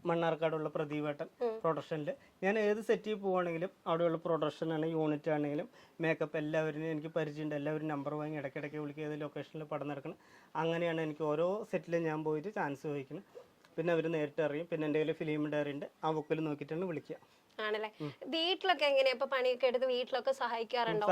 മണ്ണാർക്കാടുള്ള പ്രദീപേട്ടൻ പ്രൊഡക്ഷനിൽ ഞാൻ ഏത് സെറ്റിൽ പോവുകയാണെങ്കിലും അവിടെയുള്ള പ്രൊഡക്ഷനാണ്, യൂണിറ്റ് ആണെങ്കിലും മേക്കപ്പ് എല്ലാവരും എനിക്ക് പരിചയമുണ്ട്. എല്ലാവരും നമ്പർ വാങ്ങി ഇടയ്ക്കിടയ്ക്ക് വിളിക്കുക, ഏത് ലൊക്കേഷനിൽ പടം നടക്കണം. അങ്ങനെയാണ് എനിക്ക് ഓരോ സെറ്റിലും ഞാൻ പോയിട്ട് ചാൻസ് ചോദിക്കുന്നത്. പിന്നെ അവർ നേരിട്ട് അറിയും. പിന്നെ എൻ്റെ കയ്യിൽ ഫിലിം ഡയറി ഉണ്ട്, ആ ബുക്കിൽ നോക്കിയിട്ടാണ് വിളിക്കുക. ആണല്ലേ? വീട്ടിലൊക്കെ എങ്ങനെയാ ഇപ്പൊ പണിയൊക്കെ എടുത്ത് വീട്ടിലൊക്കെ സഹായിക്കാറുണ്ടോ?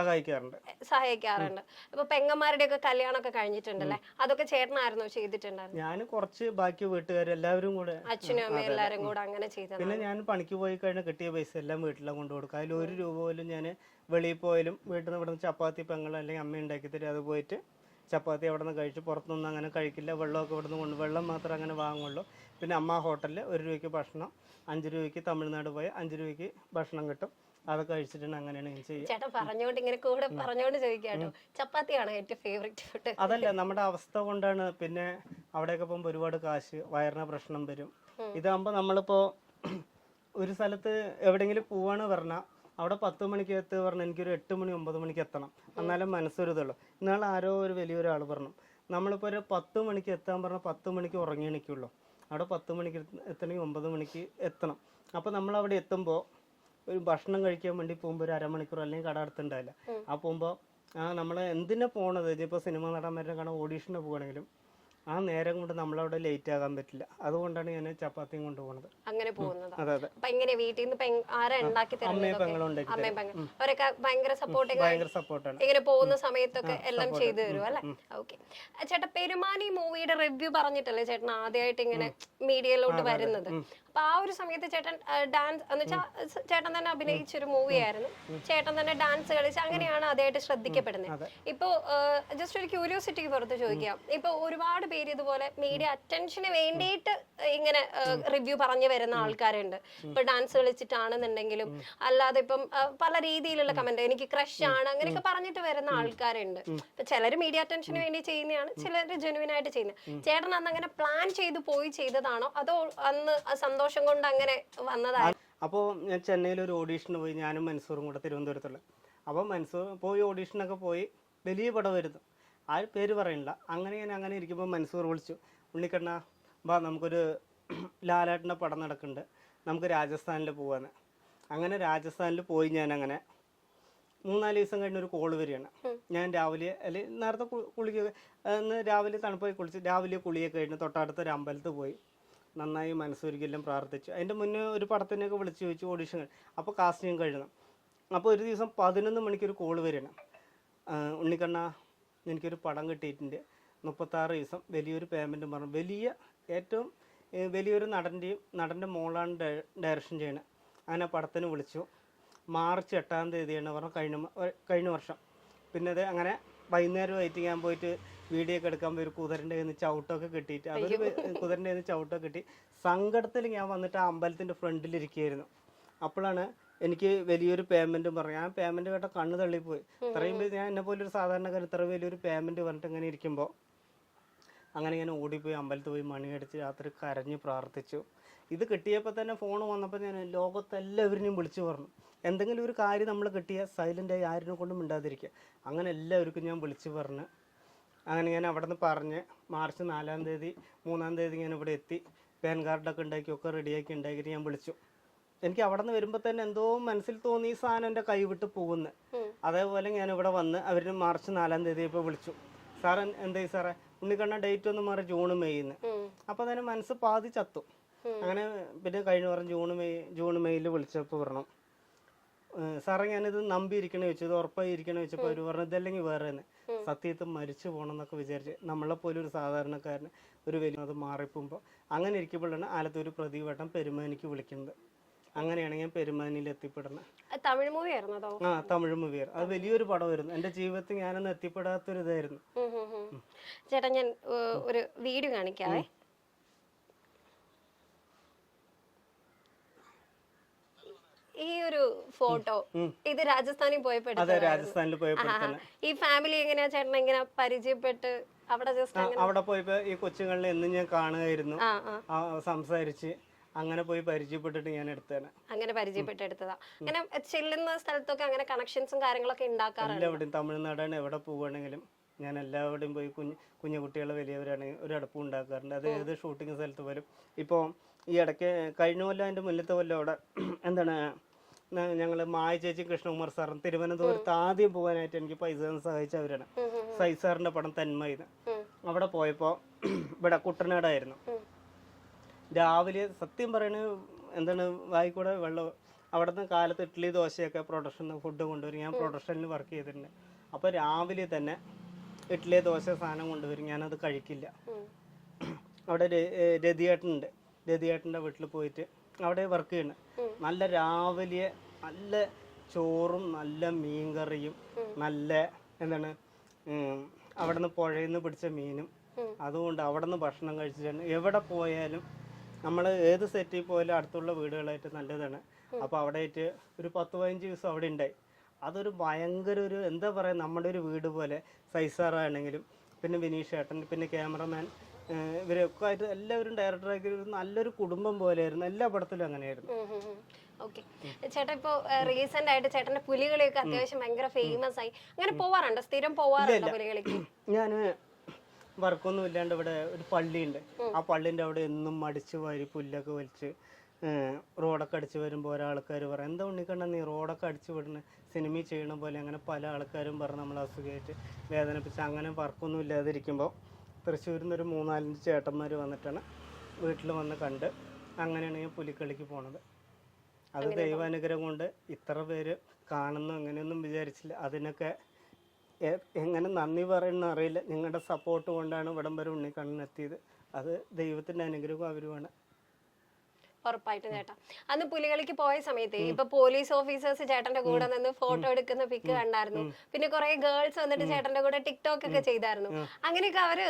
സഹായിക്കാറുണ്ട്. ഇപ്പൊ പെങ്ങന്മാരുടെ ഒക്കെ കല്യാണമൊക്കെ കഴിഞ്ഞിട്ടുണ്ടല്ലേ, അതൊക്കെ ചേട്ടനായിരുന്നോ ചെയ്തിട്ടുണ്ടായിരുന്നു? ഞാൻ കുറച്ച്, ബാക്കി വീട്ടുകാർ എല്ലാവരും കൂടെ, അച്ഛനും അമ്മയും എല്ലാരും കൂടെ അങ്ങനെ ചെയ്തത്. പിന്നെ ഞാൻ പണിക്ക് പോയി കഴിഞ്ഞാൽ കിട്ടിയ പൈസ എല്ലാം വീട്ടിലാണ് കൊണ്ടു കൊടുക്കുക. അതിൽ 1 രൂപ പോലും ഞാൻ വെളിയിൽ പോയാലും വീട്ടിൽ നിന്ന് ഇവിടുന്ന് ചപ്പാത്തി പെങ്ങൾ അല്ലെങ്കിൽ അമ്മ ഉണ്ടാക്കി തരും, അത് പോയിട്ട് ചപ്പാത്തി അവിടെ നിന്ന് കഴിച്ച് പുറത്തുനിന്ന് അങ്ങനെ കഴിക്കില്ല. വെള്ളമൊക്കെ ഇവിടെ നിന്ന് വെള്ളം മാത്രമേ അങ്ങനെ വാങ്ങുള്ളൂ. പിന്നെ അമ്മ ഹോട്ടലിൽ 1 രൂപയ്ക്ക് ഭക്ഷണം, 5 രൂപയ്ക്ക് തമിഴ്നാട് പോയി 5 രൂപയ്ക്ക് ഭക്ഷണം കിട്ടും. അതൊക്കെ കഴിച്ചിട്ടാണ് അങ്ങനെയാണ് ഞാൻ ചെയ്യുക. ചേട്ടൻ പറഞ്ഞോണ്ട് ഇങ്ങനെ കൂടെ പറഞ്ഞോണ്ട് ചോദിക്കാട്ടോ, ചപ്പാത്തിയാണ് ഏറ്റവും ഫേവറേറ്റ് ഫുഡ്? അതല്ല, നമ്മുടെ അവസ്ഥ കൊണ്ടാണ്. പിന്നെ അവിടെയൊക്കെ പോകുമ്പോൾ ഒരുപാട് കാശ്, വയറിന് പ്രശ്നം വരും. ഇതാകുമ്പോൾ നമ്മളിപ്പോൾ ഒരു സ്ഥലത്ത് എവിടെയെങ്കിലും പോവാണ് പറഞ്ഞാൽ അവിടെ 10 മണിക്ക് എത്തുക പറഞ്ഞാൽ എനിക്കൊരു 8 മണി 9 മണിക്ക് എത്തണം, എന്നാലും മനസ്സൊരിതുള്ളൂ. ഇന്നാൾ ആരോ ഒരു വലിയൊരാൾ പറഞ്ഞു, നമ്മളിപ്പോൾ ഒരു 10 മണിക്ക് എത്താൻ പറഞ്ഞാൽ 10 മണിക്ക് ഉറങ്ങി എണിക്കുള്ളൂ. അവിടെ 10 മണിക്ക് എത്തണമെങ്കിൽ 9 മണിക്ക് എത്തണം. അപ്പോൾ നമ്മളവിടെ എത്തുമ്പോൾ ഒരു ഭക്ഷണം കഴിക്കാൻ വേണ്ടി പോകുമ്പോൾ ഒരു അരമണിക്കൂർ അല്ലെങ്കിൽ കട അടുത്തുണ്ടാവില്ല. ആ പോകുമ്പോൾ നമ്മൾ എന്തിനാ പോണത്, ഇതിപ്പോൾ സിനിമ നടന്മാരെ കാണാൻ ഓഡീഷന് പോവുകയാണെങ്കിലും ആ നേരം കൊണ്ട് നമ്മളവിടെ ലേറ്റ് ആകാൻ പറ്റില്ല. അതുകൊണ്ടാണ് ഞാൻ ചപ്പാത്തിയും കൊണ്ടുപോകുന്നത്. അങ്ങനെ പോകുന്നത്. അതെ അതെ. അപ്പൊ ഇങ്ങനെ വീട്ടിൽ നിന്ന് ആരാ ഉണ്ടാക്കി അമ്മയും പെങ്ങളും ഉണ്ടാക്കി അമ്മയും പെങ്ങളും അവരൊക്കെ ഭയങ്കര ഭയങ്കര സപ്പോർട്ടാണ്. ഇങ്ങനെ പോകുന്ന സമയത്തൊക്കെ എല്ലാം ചെയ്തു തരും അല്ലെ? ഓക്കെ. ചേട്ടാ, പെരുമാനി മൂവിയുടെ റിവ്യൂ പറഞ്ഞിട്ടല്ലേ ചേട്ടൻ ആദ്യമായിട്ട് ഇങ്ങനെ മീഡിയയിലോട്ട് വരുന്നത്? അപ്പൊ ആ ഒരു സമയത്ത് ചേട്ടൻ ഡാൻസ് എന്ന് വെച്ചാൽ ചേട്ടൻ തന്നെ അഭിനയിച്ചൊരു മൂവിയായിരുന്നു. ചേട്ടൻ തന്നെ ഡാൻസ് കളിച്ച് അങ്ങനെയാണ് ആദ്യമായിട്ട് ശ്രദ്ധിക്കപ്പെടുന്നത്. ഇപ്പൊ ജസ്റ്റ് ഒരു ക്യൂരിയോസിറ്റിക്ക് പുറത്ത് ചോദിക്കാം, ഇപ്പൊ ഒരുപാട് പേര് ഇതുപോലെ മീഡിയ അറ്റൻഷന് വേണ്ടിയിട്ട് ഇങ്ങനെ റിവ്യൂ പറഞ്ഞു വരുന്ന ആൾക്കാരുണ്ട്. ഇപ്പൊ ഡാൻസ് കളിച്ചിട്ടാണെന്നുണ്ടെങ്കിലും അല്ലാതെ ഇപ്പം പല രീതിയിലുള്ള കമന്റ്, എനിക്ക് ക്രഷ് ആണ് അങ്ങനെയൊക്കെ പറഞ്ഞിട്ട് വരുന്ന ആൾക്കാരുണ്ട്. ഇപ്പൊ ചിലര് മീഡിയ അറ്റൻഷന് വേണ്ടി ചെയ്യുന്നതാണ്, ചിലര് ജെനുവിൻ ആയിട്ട് ചെയ്യുന്നത്. ചേട്ടൻ അന്ന് അങ്ങനെ പ്ലാൻ ചെയ്ത് പോയി ചെയ്തതാണോ അതോ അന്ന് സന്തോഷം കൊണ്ട് അങ്ങനെ വന്നതായി? അപ്പോൾ ഞാൻ ചെന്നൈയിൽ ഒരു ഓഡീഷന് പോയി, ഞാനും മൻസൂറും കൂടെ, തിരുവനന്തപുരത്തുള്ള. അപ്പോൾ മൻസൂർ പോയി ഓഡീഷനൊക്കെ പോയി, വലിയ പടം വരുന്നു, ആ പേര് പറയണില്ല. അങ്ങനെ ഇരിക്കുമ്പോൾ മൻസൂർ വിളിച്ചു, ഉണ്ണിക്കണ്ണ വാ നമുക്കൊരു ലാലേട്ടൻ്റെ പടം നടക്കുന്നുണ്ട്, നമുക്ക് രാജസ്ഥാനിൽ പോവാന്ന്. അങ്ങനെ രാജസ്ഥാനിൽ പോയി. ഞാൻ അങ്ങനെ 3-4 ദിവസം കഴിഞ്ഞ് ഒരു കോള് വരികയാണ്. ഞാൻ രാവിലെ അല്ലെങ്കിൽ നേരത്തെ കുളിക്കുക, രാവിലെ തണുപ്പായി കുളിച്ച് രാവിലെ കുളിയൊക്കെ കഴിഞ്ഞ് തൊട്ടടുത്തൊരു അമ്പലത്തിൽ പോയി നന്നായി മനസ്സൊരുക്കെല്ലാം പ്രാർത്ഥിച്ചു. അതിൻ്റെ മുന്നേ ഒരു പടത്തിനൊക്കെ വിളിച്ച് ചോദിച്ചു ഓഡീഷൻ. അപ്പോൾ കാസ്റ്റിംഗ് കഴിയണം. അപ്പോൾ ഒരു ദിവസം 11 മണിക്കൊരു കോള് വരികയാണ്, ഉണ്ണിക്കണ്ണ എനിക്കൊരു പടം കിട്ടിയിട്ടുണ്ട്, 36 ദിവസം വലിയൊരു പേയ്മെൻറ്റും പറഞ്ഞു. ഏറ്റവും വലിയൊരു നടൻ്റെ മോളാണ് ഡയറക്ഷൻ ചെയ്യണത്. അങ്ങനെ പടത്തിന് വിളിച്ചു. മാർച്ച് 8-ാം തീയതിയാണ് പറഞ്ഞു, കഴിഞ്ഞ വർഷം. പിന്നെ അത് അങ്ങനെ വൈകുന്നേരമായിട്ട് ഞാൻ പോയിട്ട് വീഡിയോ ഒക്കെ എടുക്കാൻ പോയി. ഒരു കുതിരൻ്റെ കയ്യിൽ നിന്ന് ചവിട്ടൊക്കെ കിട്ടിയിട്ട്, അതൊരു കുതിരൻ്റെ കയ്യിൽ നിന്ന് ചവിട്ടൊക്കെ കിട്ടി. സങ്കടത്തിൽ ഞാൻ വന്നിട്ട് ആ അമ്പലത്തിൻ്റെ ഫ്രണ്ടിലിരിക്കുകയായിരുന്നു. അപ്പോഴാണ് എനിക്ക് വലിയൊരു പേയ്മെൻറ്റും പറഞ്ഞു. ഞാൻ പേയ്മെൻറ്റ് കേട്ട കണ്ണ് തള്ളിപ്പോയി. ഇത്രയും ഞാൻ എന്നെ പോലെ ഒരു സാധാരണക്കാരൻ ഇത്ര വലിയൊരു പേയ്മെൻറ്റ് പറഞ്ഞിട്ട് ഇങ്ങനെ ഇരിക്കുമ്പോൾ അങ്ങനെ ഞാൻ ഓടിപ്പോയി അമ്പലത്തിൽ പോയി മണിയടിച്ച് രാത്രി കരഞ്ഞ് പ്രാർത്ഥിച്ചു. ഇത് കിട്ടിയപ്പോൾ തന്നെ ഫോൺ വന്നപ്പോൾ ഞാൻ ലോകത്തെല്ലാവരിനെയും വിളിച്ചു പറഞ്ഞു, എന്തെങ്കിലും ഒരു കാര്യം നമ്മൾ കിട്ടിയാൽ സൈലൻ്റായി ആരിനെ കൊണ്ടും മിണ്ടാതിരിക്കുക. അങ്ങനെ എല്ലാവർക്കും ഞാൻ വിളിച്ചു പറഞ്ഞ് അങ്ങനെ ഞാൻ അവിടെ നിന്ന് പറഞ്ഞ് മാർച്ച് 4-ാം തീയതി 3-ാം തീയതി ഞാൻ ഇവിടെ എത്തി. പാൻ കാർഡൊക്കെ ഉണ്ടാക്കിയൊക്കെ റെഡിയാക്കി ഉണ്ടാക്കിയിട്ട് ഞാൻ വിളിച്ചു. എനിക്ക് അവിടെ നിന്ന് വരുമ്പോൾ തന്നെ എന്തോ മനസ്സിൽ തോന്നി ഈ സാധനം എൻ്റെ കൈവിട്ട് പോകുന്നു. അതേപോലെ ഞാൻ ഇവിടെ വന്ന് അവർ മാർച്ച് 4-ാം തീയതി ഇപ്പോൾ വിളിച്ചു, സാർ എന്തായി സാറേ ഉണ്ണിക്കണ്ണ ഡേറ്റ് ഒന്ന് മാറി ജൂൺ മെയ്ന്ന്. അപ്പോൾ തന്നെ മനസ്സ് പാതി ചത്തു. അങ്ങനെ പിന്നെ കഴിഞ്ഞ പറഞ്ഞ് ജൂൺ മെയ്യിൽ വിളിച്ചപ്പോൾ പറഞ്ഞു, സാറേ ഞാനിത് നമ്പിയിരിക്കണേ വെച്ചു, ഇത് ഉറപ്പായി ഇരിക്കണേ വെച്ചപ്പോൾ അവർ പറഞ്ഞു ഇതല്ലെങ്കിൽ വേറെ തന്നെ സത്യത്തിൽ മരിച്ചു പോകണം എന്നൊക്കെ വിചാരിച്ച്. നമ്മളെപ്പോലെ ഒരു സാധാരണക്കാരന് ഒരു വലിയ അത് മാറിപ്പോകുമ്പോൾ അങ്ങനെ ഇരിക്കുമ്പോഴാണ് ആലത്തൂർ പ്രദീപേട്ടൻ പെരുമാനിക്ക് വിളിക്കുന്നത്. അങ്ങനെയാണ് ഞാൻ പെരുമാനിയിൽ എത്തിപ്പെടുന്നത്. തമിഴ് മൂവി ആയിരുന്നോ? ആ, തമിഴ് മൂവിയായിരുന്നു. അത് വലിയൊരു പടമായിരുന്നു. എൻ്റെ ജീവിതത്തിൽ ഞാനൊന്നും എത്തിപ്പെടാത്തൊരു ഇതായിരുന്നു. ചേട്ടാ, ഞാൻ ഒരു വീഡിയോ കാണിക്കാവേ. ഈ ഒരു ഫോട്ടോ ഇത് രാജസ്ഥാനിൽ പോയപ്പോ ഈ ഫാമിലി എങ്ങനെയാ ചേട്ടൻ എങ്ങനെ പരിചയപ്പെട്ട് അവിടെ പോയപ്പോ ഈ കൊച്ചുകളിൽ എന്നും ഞാൻ കാണുകയായിരുന്നു, സംസാരിച്ച് അങ്ങനെ പോയി പരിചയപ്പെട്ടിട്ട് ഞാൻ എടുത്തതാണ്. അങ്ങനെ പരിചയപ്പെട്ട് എടുത്തതാ. അങ്ങനെ ചെല്ലുന്ന സ്ഥലത്തൊക്കെ അങ്ങനെ കണക്ഷൻസും കാര്യങ്ങളൊക്കെ ഉണ്ടാക്കാറുണ്ട്. എല്ലാവിടെയും തമിഴ്നാടാണ് എവിടെ പോവുകയാണെങ്കിലും ഞാൻ എല്ലാവരുടെയും പോയി കുഞ്ഞു കുട്ടികളെ വലിയവരാണെങ്കിൽ ഒരു അടുപ്പം ഉണ്ടാക്കാറുണ്ട്. അത് ഏത് ഷൂട്ടിംഗ് സ്ഥലത്ത് പോലും. ഇപ്പോൾ ഈ ഇടയ്ക്ക് കഴിഞ്ഞ കൊല്ലം അതിൻ്റെ മുന്നത്തെ കൊല്ലം അവിടെ എന്താണ് ഞങ്ങൾ മായ ചേച്ചി കൃഷ്ണകുമാർ സാറും തിരുവനന്തപുരത്ത് ആദ്യം പോകാനായിട്ട് എനിക്ക് പൈസ സഹായിച്ചവരാണ്. സൈസാറിൻ്റെ പടം തന്മയിന്ന്. അവിടെ പോയപ്പോൾ ഇവിടെ കുട്ടനാടായിരുന്നു. രാവിലെ സത്യം പറയണ എന്താണ് വായിക്കൂടെ വെള്ളം. അവിടെ നിന്ന് കാലത്ത് ഇഡ്ഡലി ദോശയൊക്കെ പ്രൊഡക്ഷൻ ഫുഡ് കൊണ്ടുവരും. ഞാൻ പ്രൊഡക്ഷനിൽ വർക്ക് ചെയ്തിട്ടുണ്ട്. അപ്പോൾ രാവിലെ തന്നെ ഇഡ്ഡലി ദോശ സാധനം കൊണ്ടുവരും. ഞാനത് കഴിക്കില്ല. അവിടെ രതിയേട്ടനുണ്ട്. രതിയേട്ടൻ്റെ വീട്ടിൽ പോയിട്ട് അവിടെ വർക്ക് ചെയ്യണം. നല്ല രാവിലെ നല്ല ചോറും നല്ല മീൻകറിയും നല്ല എന്താണ് അവിടെ നിന്ന് പുഴയിൽ നിന്ന് പിടിച്ച മീനും അതുകൊണ്ട് അവിടെ നിന്ന് ഭക്ഷണം കഴിച്ചിട്ടാണ് എവിടെ പോയാലും നമ്മൾ ഏത് സെറ്റിൽ പോയാലും അടുത്തുള്ള വീടുകളായിട്ട് നല്ലതാണ്. അപ്പോൾ അവിടെ ആയിട്ട് ഒരു 10-15 ദിവസം അവിടെ ഉണ്ടായി. അതൊരു ഭയങ്കര ഒരു എന്താ പറയുക, നമ്മുടെ ഒരു വീട് പോലെ സൈസാറാണെങ്കിലും പിന്നെ വിനീഷ് ഏട്ടൻ പിന്നെ ക്യാമറമാൻ ഇവരൊക്കെ ആയിട്ട് എല്ലാവരും ഡയറക്ടറാക്കി ഒരു നല്ലൊരു കുടുംബം പോലെയായിരുന്നു. എല്ലാ പടത്തിലും അങ്ങനെയായിരുന്നു. ഓക്കെ ചേട്ടാ, ഇപ്പൊ റീസെന്റ് ആയിട്ട് ചേട്ടന്റെ പുലികളിയൊക്കെ അത്യാവശ്യം ഭയങ്കര ഫേമസ് ആയി. അങ്ങനെ പോവാറുണ്ടോ? സ്ഥിരം പോവാറുണ്ടോ പുലികളിക്ക്? ഞാൻ വർക്കൊന്നും ഇല്ലാണ്ട് ഇവിടെ ഒരു പള്ളിയുണ്ട്. ആ പള്ളിൻ്റെ അവിടെ എന്നും അടിച്ചു വാരി പുല്ലൊക്കെ വലിച്ച് റോഡൊക്കെ അടിച്ച് വരുമ്പോൾ ഒരാൾക്കാർ പറയും, എന്താ ഉണ്ണിക്കണ്ണ നീ റോഡൊക്കെ അടിച്ചു വിടുന്ന സിനിമയിൽ ചെയ്യണ പോലെ. അങ്ങനെ പല ആൾക്കാരും പറഞ്ഞ് നമ്മൾ അസുഖമായിട്ട് വേദനിപ്പിച്ച് അങ്ങനെ വർക്കൊന്നും ഇല്ലാതിരിക്കുമ്പോൾ തൃശ്ശൂരിൽ നിന്ന് ഒരു 3-4 ചേട്ടന്മാർ വന്നിട്ടാണ് വീട്ടിൽ വന്ന് കണ്ട് അങ്ങനെയാണ് ഞാൻ പുലിക്കളിക്ക് പോണത്. അത് ദൈവാനുഗ്രഹം കൊണ്ട് ഇത്ര പേര് കാണുന്നു അങ്ങനെയൊന്നും വിചാരിച്ചില്ല. അതിനൊക്കെ എങ്ങനെ നന്ദി പറയുന്ന അറിയില്ല. നിങ്ങളുടെ സപ്പോർട്ട് കൊണ്ടാണ് ഇവിടം വരെ ഉണ്ണിക്കണ്ണൻ എത്തിയത്. അത് ദൈവത്തിൻ്റെ അനുഗ്രഹം അവരുമാണ്. ഉറപ്പായിട്ടും ചേട്ടാ. അന്ന് പുലികളിക്ക് പോയ സമയത്ത് ഇപ്പൊ പോലീസ് ഓഫീസേഴ്സ് ചേട്ടന്റെ കൂടെ നിന്ന് ഫോട്ടോ എടുക്കുന്ന പിക്ക് കണ്ടായിരുന്നു. പിന്നെ കുറെ ഗേൾസ് വന്നിട്ട് ചേട്ടന്റെ കൂടെ ടിക്ടോക്ക് ഒക്കെ ചെയ്തായിരുന്നു. അങ്ങനെയൊക്കെ അവര്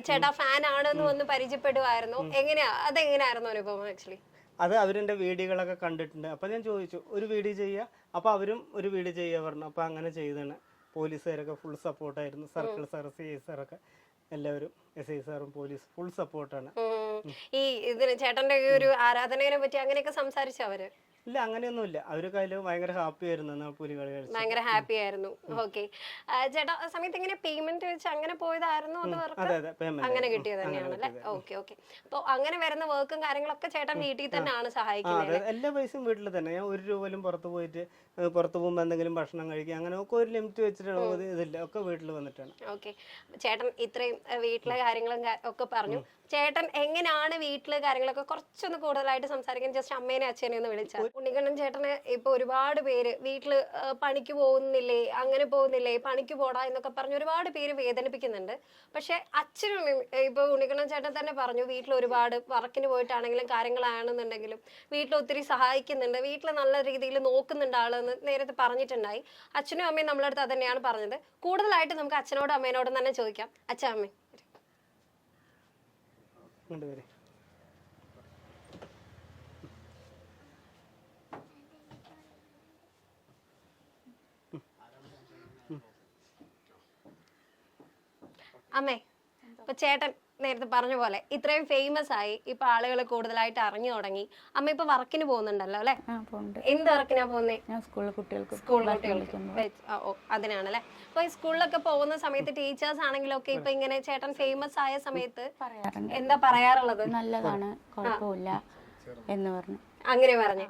ചേട്ടാ ഫാൻ ആണെന്ന് വന്ന് പരിചയപ്പെടുമായിരുന്നു. അതെങ്ങനെയായിരുന്നു അനുഭവം? ആക്ച്വലി അത് അവരെൻ്റെ വീഡിയോകളൊക്കെ കണ്ടിട്ടുണ്ട്. അപ്പോൾ ഞാൻ ചോദിച്ചു ഒരു വീഡിയോ ചെയ്യുക, അപ്പോൾ അവരും ഒരു വീഡിയോ ചെയ്യുക പറഞ്ഞു. അപ്പോൾ അങ്ങനെ ചെയ്താണ്. പോലീസുകാരൊക്കെ ഫുൾ സപ്പോർട്ടായിരുന്നു. സർക്കിൾ സാർ, CI സാറൊക്കെ എല്ലാവരും, SI സാറും പോലീസ് ഫുൾ സപ്പോർട്ടാണ്. ഈ ഇതിന് ചേട്ടന്റെ ഒരു ആരാധനയെ പറ്റി അങ്ങനെയൊക്കെ സംസാരിച്ചു അവര്? ഇല്ല, അങ്ങനെയൊന്നുമില്ല. അവരൊക്കെ അതിൽ ഭയങ്കര ഹാപ്പി ആയിരുന്നു. പുലികളി കളിച്ച് ഭയങ്കര ഹാപ്പി ആയിരുന്നു. ഓക്കെ ചേട്ടാ, ആ സമയത്ത് എങ്ങനെ പേയ്മെന്റ് വെച്ച് അങ്ങനെ പോയതായിരുന്നു? അങ്ങനെ കിട്ടിയത് തന്നെയാണല്ലേ? Okay okay. അപ്പൊ അങ്ങനെ വരുന്ന വർക്കും കാര്യങ്ങളൊക്കെ ചേട്ടൻ വീട്ടിൽ തന്നെയാണ് സഹായിക്കുന്നത്? എല്ലാ പൈസയും വീട്ടിൽ തന്നെ. ഞാൻ 1 രൂപ പോലും പുറത്ത് പോകുമ്പോൾ എന്തെങ്കിലും ഭക്ഷണം കഴിക്കുക അങ്ങനെയൊക്കെ ഒരു ലിമിറ്റ് വെച്ചിട്ടാണ്. ഇതില്ല, ഒക്കെ വീട്ടിൽ വന്നിട്ടാണ്. ഓക്കെ ചേട്ടൻ ഇത്രയും വീട്ടിലെ കാര്യങ്ങളും ഒക്കെ പറഞ്ഞു. ചേട്ടൻ എങ്ങനെയാണ് വീട്ടിലെ കാര്യങ്ങളൊക്കെ കുറച്ചൊന്ന് കൂടുതലായിട്ട് സംസാരിക്കാൻ ജസ്റ്റ് അമ്മേനെ അച്ഛനെ ഒന്ന് വിളിച്ചാൽ. ഉണ്ണിക്കണ്ണൻ ചേട്ടന് ഇപ്പൊ ഒരുപാട് പേര് വീട്ടില് പണിക്ക് പോകുന്നില്ലേ, അങ്ങനെ പോകുന്നില്ലേ, പണിക്ക് പോടാ എന്നൊക്കെ പറഞ്ഞ് ഒരുപാട് പേര് വേദനിപ്പിക്കുന്നുണ്ട്. പക്ഷെ അച്ഛനും ഇപ്പൊ ഉണ്ണിക്കണ്ണൻ ചേട്ടൻ തന്നെ പറഞ്ഞു വീട്ടിൽ ഒരുപാട് വർക്കിന് പോയിട്ടാണെങ്കിലും കാര്യങ്ങളാണെന്നുണ്ടെങ്കിലും വീട്ടിൽ ഒത്തിരി സഹായിക്കുന്നുണ്ട്, വീട്ടിൽ നല്ല രീതിയിൽ നോക്കുന്നുണ്ട് ആളെന്ന് നേരത്തെ പറഞ്ഞിട്ടുണ്ടായി. അച്ഛനും അമ്മയും നമ്മളടുത്ത് അത് തന്നെയാണ് പറഞ്ഞത്. കൂടുതലായിട്ട് നമുക്ക് അച്ഛനോടും അമ്മേനോടും തന്നെ ചോദിക്കാം. അച്ഛൻ അമ്മ കൊണ്ടുവരെ അമ്മേ, ഇപ്പൊ ചേട്ടൻ നേരത്തെ പറഞ്ഞ പോലെ ഇത്രയും ഫേമസ് ആയി, ഇപ്പൊ ആളുകൾ കൂടുതലായിട്ട് അറിഞ്ഞു തുടങ്ങി. അമ്മ ഇപ്പൊ വർക്കിന് പോകുന്നുണ്ടല്ലോ അല്ലെ? എന്ത് വർക്കിനാ പോകുന്നേ? സ്കൂൾ കുട്ടികൾക്ക് അതിനാണല്ലേ. അപ്പൊ ഈ സ്കൂളിലൊക്കെ പോകുന്ന സമയത്ത് ടീച്ചേഴ്സ് ആണെങ്കിലും ഒക്കെ ഇപ്പൊ ഇങ്ങനെ ചേട്ടൻ ഫേമസ് ആയ സമയത്ത് എന്താ പറയാറുള്ളത്? നല്ലതാണ്, കുഴപ്പമില്ല എന്ന് പറഞ്ഞു. അങ്ങനെ പറഞ്ഞു.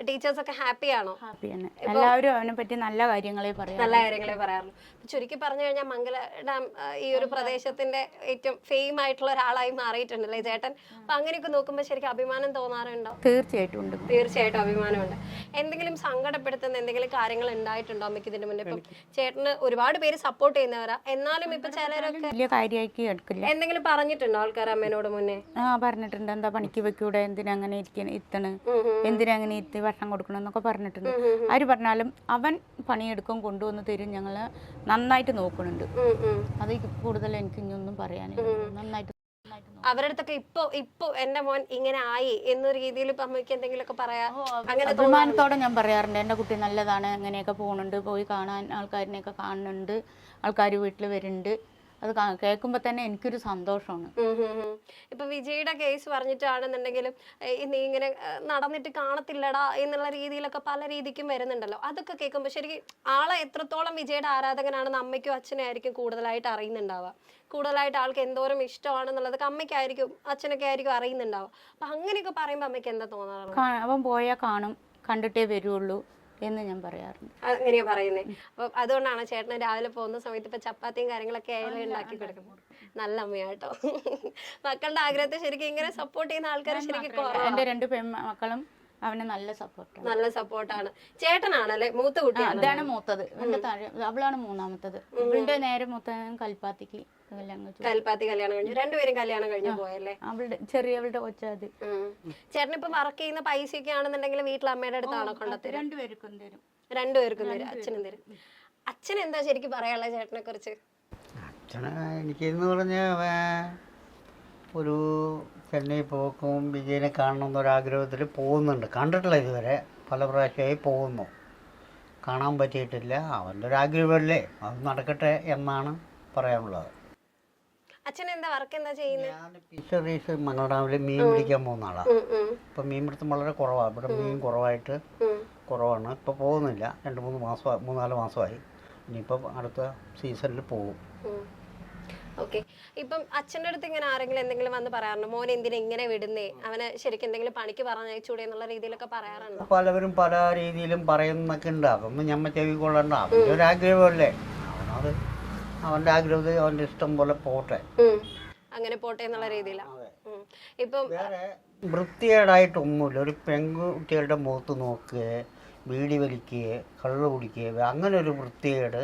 ടീച്ചേഴ്സ് ഒക്കെ ഹാപ്പിയാണോ? ഹാപ്പിയാണ്. എല്ലാവരും അവനെ പറ്റി നല്ല കാര്യങ്ങളെ പറയാറുള്ളൂ. ചുരുക്കി പറഞ്ഞു കഴിഞ്ഞാൽ മംഗല ഡാം ഈ ഒരു പ്രദേശത്തിന്റെ ഏറ്റവും ഫെയിം ആയിട്ടുള്ള ഒരാളായി മാറിയിട്ടുണ്ടല്ലേ ചേട്ടൻ? അപ്പൊ അങ്ങനെയൊക്കെ നോക്കുമ്പോ ശരിക്കും അഭിമാനം തോന്നാറുണ്ടോ? തീർച്ചയായിട്ടും അഭിമാനമുണ്ട്. എന്തെങ്കിലും സങ്കടപ്പെടുത്തുന്ന എന്തെങ്കിലും കാര്യങ്ങൾ ഉണ്ടായിട്ടുണ്ടോ അമ്മയ്ക്ക് ഇതിന്റെ മുന്നേ? ഇപ്പം ചേട്ടന് ഒരുപാട് പേര് സപ്പോർട്ട് ചെയ്യുന്നവരാ, എന്നാലും ഇപ്പൊ ചിലരൊക്കെ വലിയ കാര്യമാക്കി എടുക്കില്ല. എന്തെങ്കിലും പറഞ്ഞിട്ടുണ്ടോ ആൾക്കാർ അമ്മേനോട് മുന്നേ? പറഞ്ഞിട്ടുണ്ട്. എന്താ പണിക്ക് വെക്കൂടെ, എന്തിനാ അങ്ങനെ ഇത്തണ്, എന്തിനാ അങ്ങനെ ഭക്ഷണം കൊടുക്കണം എന്നൊക്കെ പറഞ്ഞിട്ടുണ്ട്. ആര് പറഞ്ഞാലും അവൻ പണിയെടുക്കും, കൊണ്ടുവന്ന് തരും. ഞങ്ങള് നന്നായിട്ട് നോക്കുന്നുണ്ട്. അത് കൂടുതൽ എനിക്ക് ഇനിയൊന്നും പറയാനില്ല. നന്നായിട്ട് അവരുടെ അടുത്തൊക്കെ ഇപ്പൊ എന്റെ മോൻ ഇങ്ങനെ ആയി എന്ന രീതിയിൽ ഇപ്പൊ അമ്മയ്ക്ക് എന്തെങ്കിലുമൊക്കെ പറയാ? അഭിമാനത്തോടെ ഞാൻ പറയാറുണ്ട്, എന്റെ കുട്ടി നല്ലതാണ്, അങ്ങനെയൊക്കെ പോകുന്നുണ്ട്, പോയി കാണാൻ ആൾക്കാരിനെയൊക്കെ കാണുന്നുണ്ട്, ആൾക്കാർ വീട്ടിൽ വരുന്നുണ്ട്. അത് കേൾക്കുമ്പോൾ തന്നെ എനിക്കൊരു സന്തോഷമാണ്. ഇപ്പൊ വിജയുടെ കേസ് പറഞ്ഞിട്ടാണെന്നുണ്ടെങ്കിലും നീ ഇങ്ങനെ നടന്നിട്ട് കാണത്തില്ലടാ എന്നുള്ള രീതിയിലൊക്കെ പല രീതിക്കും വരുന്നുണ്ടല്ലോ. അതൊക്കെ കേൾക്കുമ്പോൾ ശരിക്കും ആളെ എത്രത്തോളം വിജയുടെ ആരാധകനാണെന്ന് അമ്മയ്ക്കും അച്ഛനും ആയിരിക്കും കൂടുതലായിട്ട് അറിയുന്നുണ്ടാവുക. കൂടുതലായിട്ട് ആൾക്ക് എന്തോരം ഇഷ്ടമാണെന്നുള്ളത് അമ്മയ്ക്കായിരിക്കും അച്ഛനൊക്കെ ആയിരിക്കും അറിയുന്നുണ്ടാവുക. അപ്പൊ അങ്ങനെയൊക്കെ പറയുമ്പോൾ അമ്മയ്ക്ക് എന്താ തോന്നാറ്? അവൻ പോയാൽ കാണും, കണ്ടിട്ടേ വരുള്ളൂ എന്ന് ഞാൻ പറയാറുണ്ട്. അങ്ങനെയാ പറയുന്നേ. അപ്പൊ അതുകൊണ്ടാണ് ചേട്ടന് രാവിലെ പോകുന്ന സമയത്ത് ഇപ്പൊ ചപ്പാത്തിയും കാര്യങ്ങളൊക്കെ ആയാലും ഉണ്ടാക്കി കൊടുക്കുന്നത്. നല്ല അമ്മയാട്ടോ. മക്കളുടെ ആഗ്രഹത്തെ ശരിക്കും ഇങ്ങനെ സപ്പോർട്ട് ചെയ്യുന്ന ആൾക്കാർ ശരിക്കും എന്റെ 2 പെൺമക്കളും അവന് നല്ല സപ്പോർട്ടാണ്. ചേട്ടനാണല്ലേ മൂത്ത കുട്ടി? അതാണ് മൂത്തത്. അവളാണ് മൂന്നാമത്തത്. ഇവളുടെ നേരെ മൂത്ത കൽപ്പാത്തി കല്യാണം കഴിഞ്ഞു. രണ്ടുപേരും കല്യാണം കഴിഞ്ഞു പോയല്ലേ? അവളുടെ ചെറിയവളുടെ കൊച്ചത്. ചേട്ടനിപ്പോ വർക്ക് ചെയ്യുന്ന പൈസയൊക്കെ ആണെന്നുണ്ടെങ്കിൽ വീട്ടിൽ അമ്മയുടെ അടുത്താണോ കൊണ്ടുത്തരും? രണ്ടുപേർക്കും തരും. അച്ഛനും തരും. അച്ഛൻ എന്താ ശരിക്കും പറയാനുള്ള ചേട്ടനെ കുറിച്ച്? അച്ഛനെ എനിക്കെന്ന് പറഞ്ഞാൽ ഒരു ചെന്നൈ പോക്കും വിജയനെ കാണണം എന്നൊരാഗ്രഹത്തിൽ പോകുന്നുണ്ട്. കണ്ടിട്ടില്ല ഇതുവരെ, പല പ്രാവശ്യമായി പോകുന്നു, കാണാൻ പറ്റിയിട്ടില്ല. അവൻ്റെ ഒരു ആഗ്രഹമല്ലേ, അത് നടക്കട്ടെ എന്നാണ് പറയാനുള്ളത്. അച്ഛൻ എന്താ വർക്ക് എന്താ ചെയ്യുന്നത്? ഞാൻ ഫിഷറീസ് മംഗളഡാമിൽ മീൻ പിടിക്കാൻ പോകുന്ന ആളാണ്. ഇപ്പം മീൻ പിടുത്തം വളരെ കുറവാണ്, ഇവിടെ മീൻ കുറവാണ്. ഇപ്പോൾ പോകുന്നില്ല, 3-4 മാസമായി. ഇനിയിപ്പം അടുത്ത സീസണിൽ പോകും. ഓക്കെ. ഇപ്പം അച്ഛൻ്റെ അടുത്ത് ഇങ്ങനെ ആരെങ്കിലും എന്തെങ്കിലും വന്ന് പറയാറുണ്ടോ, മോൻ എന്തിനാ ഇങ്ങനെ വിടുന്നേ, അവനെ ശരിക്കും എന്തെങ്കിലും പണിക്ക് പറഞ്ഞയച്ചൂടെ എന്നുള്ള രീതിയിലൊക്കെ പറയാറുണ്ടോ? പലവരും പല രീതിയിലും പറയുന്നൊക്കെ ഉണ്ട്. അതൊന്നും ഞമ്മ ചെവിക്കൊള്ളണ്ട. അവൻ്റെ ഒരു ആഗ്രഹമല്ലേ, അവൻ്റെ ആഗ്രഹത്തിൽ അവൻ്റെ ഇഷ്ടം പോലെ പോട്ടെ, അങ്ങനെ പോട്ടെ എന്നുള്ള രീതിയിലാണ്. ഇപ്പം വേറെ വൃത്തികേടായിട്ടൊന്നുമില്ല. ഒരു പെൺകുട്ടികളുടെ മുഖത്ത് നോക്കുക, ബീഡി വലിക്കുക, കള്ള് കുടിക്കുക, അങ്ങനെ ഒരു വൃത്തികേട്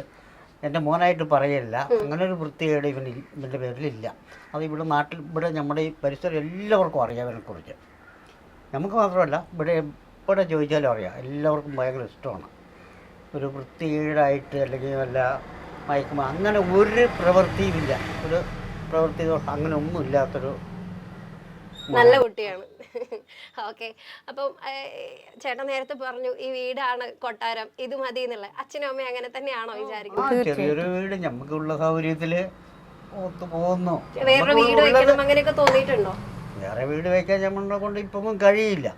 എൻ്റെ മോനായിട്ട് പറയല്ല. അങ്ങനെ ഒരു വൃത്തികേട് ഇവൻ്റെ പേരിലില്ല. അത് ഇവിടെ നമ്മുടെ ഈ പരിസരം എല്ലാവർക്കും അറിയാം അവനെക്കുറിച്ച്. നമുക്ക് മാത്രമല്ല, ഇവിടെ ചോദിച്ചാലും അറിയാം, എല്ലാവർക്കും ഭയങ്കര ഇഷ്ടമാണ്. ഒരു വൃത്തികേടായിട്ട് അല്ലെങ്കിൽ വല്ല മയക്കുമോ അങ്ങനെ ഒരു പ്രവൃത്തിയുമില്ല. ഒരു പ്രവൃത്തി അങ്ങനെ ഒന്നും ഇല്ലാത്തൊരു നല്ല കുട്ടിയാണ്. ഓക്കെ. അപ്പം ചേട്ടൻ നേരത്തെ പറഞ്ഞു ഈ വീടാണ് കൊട്ടാരം, ഇത് മതി എന്നുള്ള. അച്ഛനും അമ്മയും അങ്ങനെ തന്നെയാണോ വിചാരിക്കുന്നത്? ചെറിയൊരു വീട് നമുക്കുള്ള സൗകര്യത്തില് ഒത്തു പോകുന്നു. വേറൊരു വീട് വെക്കണം അങ്ങനെയൊക്കെ തോന്നിയിട്ടുണ്ടോ? വേറെ വീട് വെക്കാൻ നമ്മളെ കൊണ്ട് ഇപ്പൊന്നും കഴിയില്ല.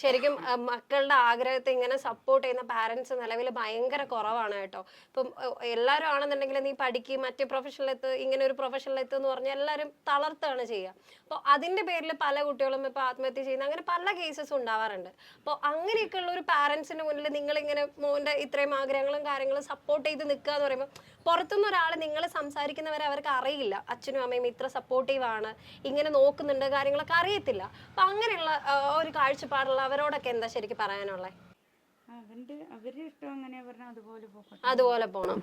ശരിക്കും മക്കളുടെ ആഗ്രഹത്തെ ഇങ്ങനെ സപ്പോർട്ട് ചെയ്യുന്ന പാരന്റ്സ് നിലവിൽ ഭയങ്കര കുറവാണ് കേട്ടോ. ഇപ്പം എല്ലാവരും ആണെന്നുണ്ടെങ്കിൽ നീ പഠിക്കും, മറ്റു പ്രൊഫഷനിലെത്ത്, ഇങ്ങനെ ഒരു പ്രൊഫഷനിലെത്ത് എന്ന് പറഞ്ഞാൽ എല്ലാവരും തളർത്താണ് ചെയ്യുക. അപ്പോൾ അതിൻ്റെ പേരിൽ പല കുട്ടികളും ഇപ്പോൾ ആത്മഹത്യ ചെയ്യുന്ന അങ്ങനെ പല കേസസും ഉണ്ടാവാറുണ്ട്. അപ്പോൾ അങ്ങനെയൊക്കെയുള്ള ഒരു പാരന്റ്സിന്റെ മുന്നിൽ നിങ്ങളിങ്ങനെ മോൻ്റെ ഇത്രയും ആഗ്രഹങ്ങളും കാര്യങ്ങളും സപ്പോർട്ട് ചെയ്ത് നിൽക്കുക എന്ന് പറയുമ്പോൾ പുറത്തുനിന്ന് ഒരാൾ നിങ്ങൾ സംസാരിക്കുന്നവരെ അവർക്ക് അറിയില്ല അച്ഛനും അമ്മയും ഇത്ര സപ്പോർട്ടീവ് ആണ്, ഇങ്ങനെ നോക്കുന്നുണ്ട്, കാര്യങ്ങളൊക്കെ അറിയത്തില്ല. അപ്പം അങ്ങനെയുള്ള ഒരു കാഴ്ചപ്പാടുള്ള അവരോടൊക്കെ എന്താ ശരിക്കും പറയാനുള്ളത്? അതുപോലെ പോണം.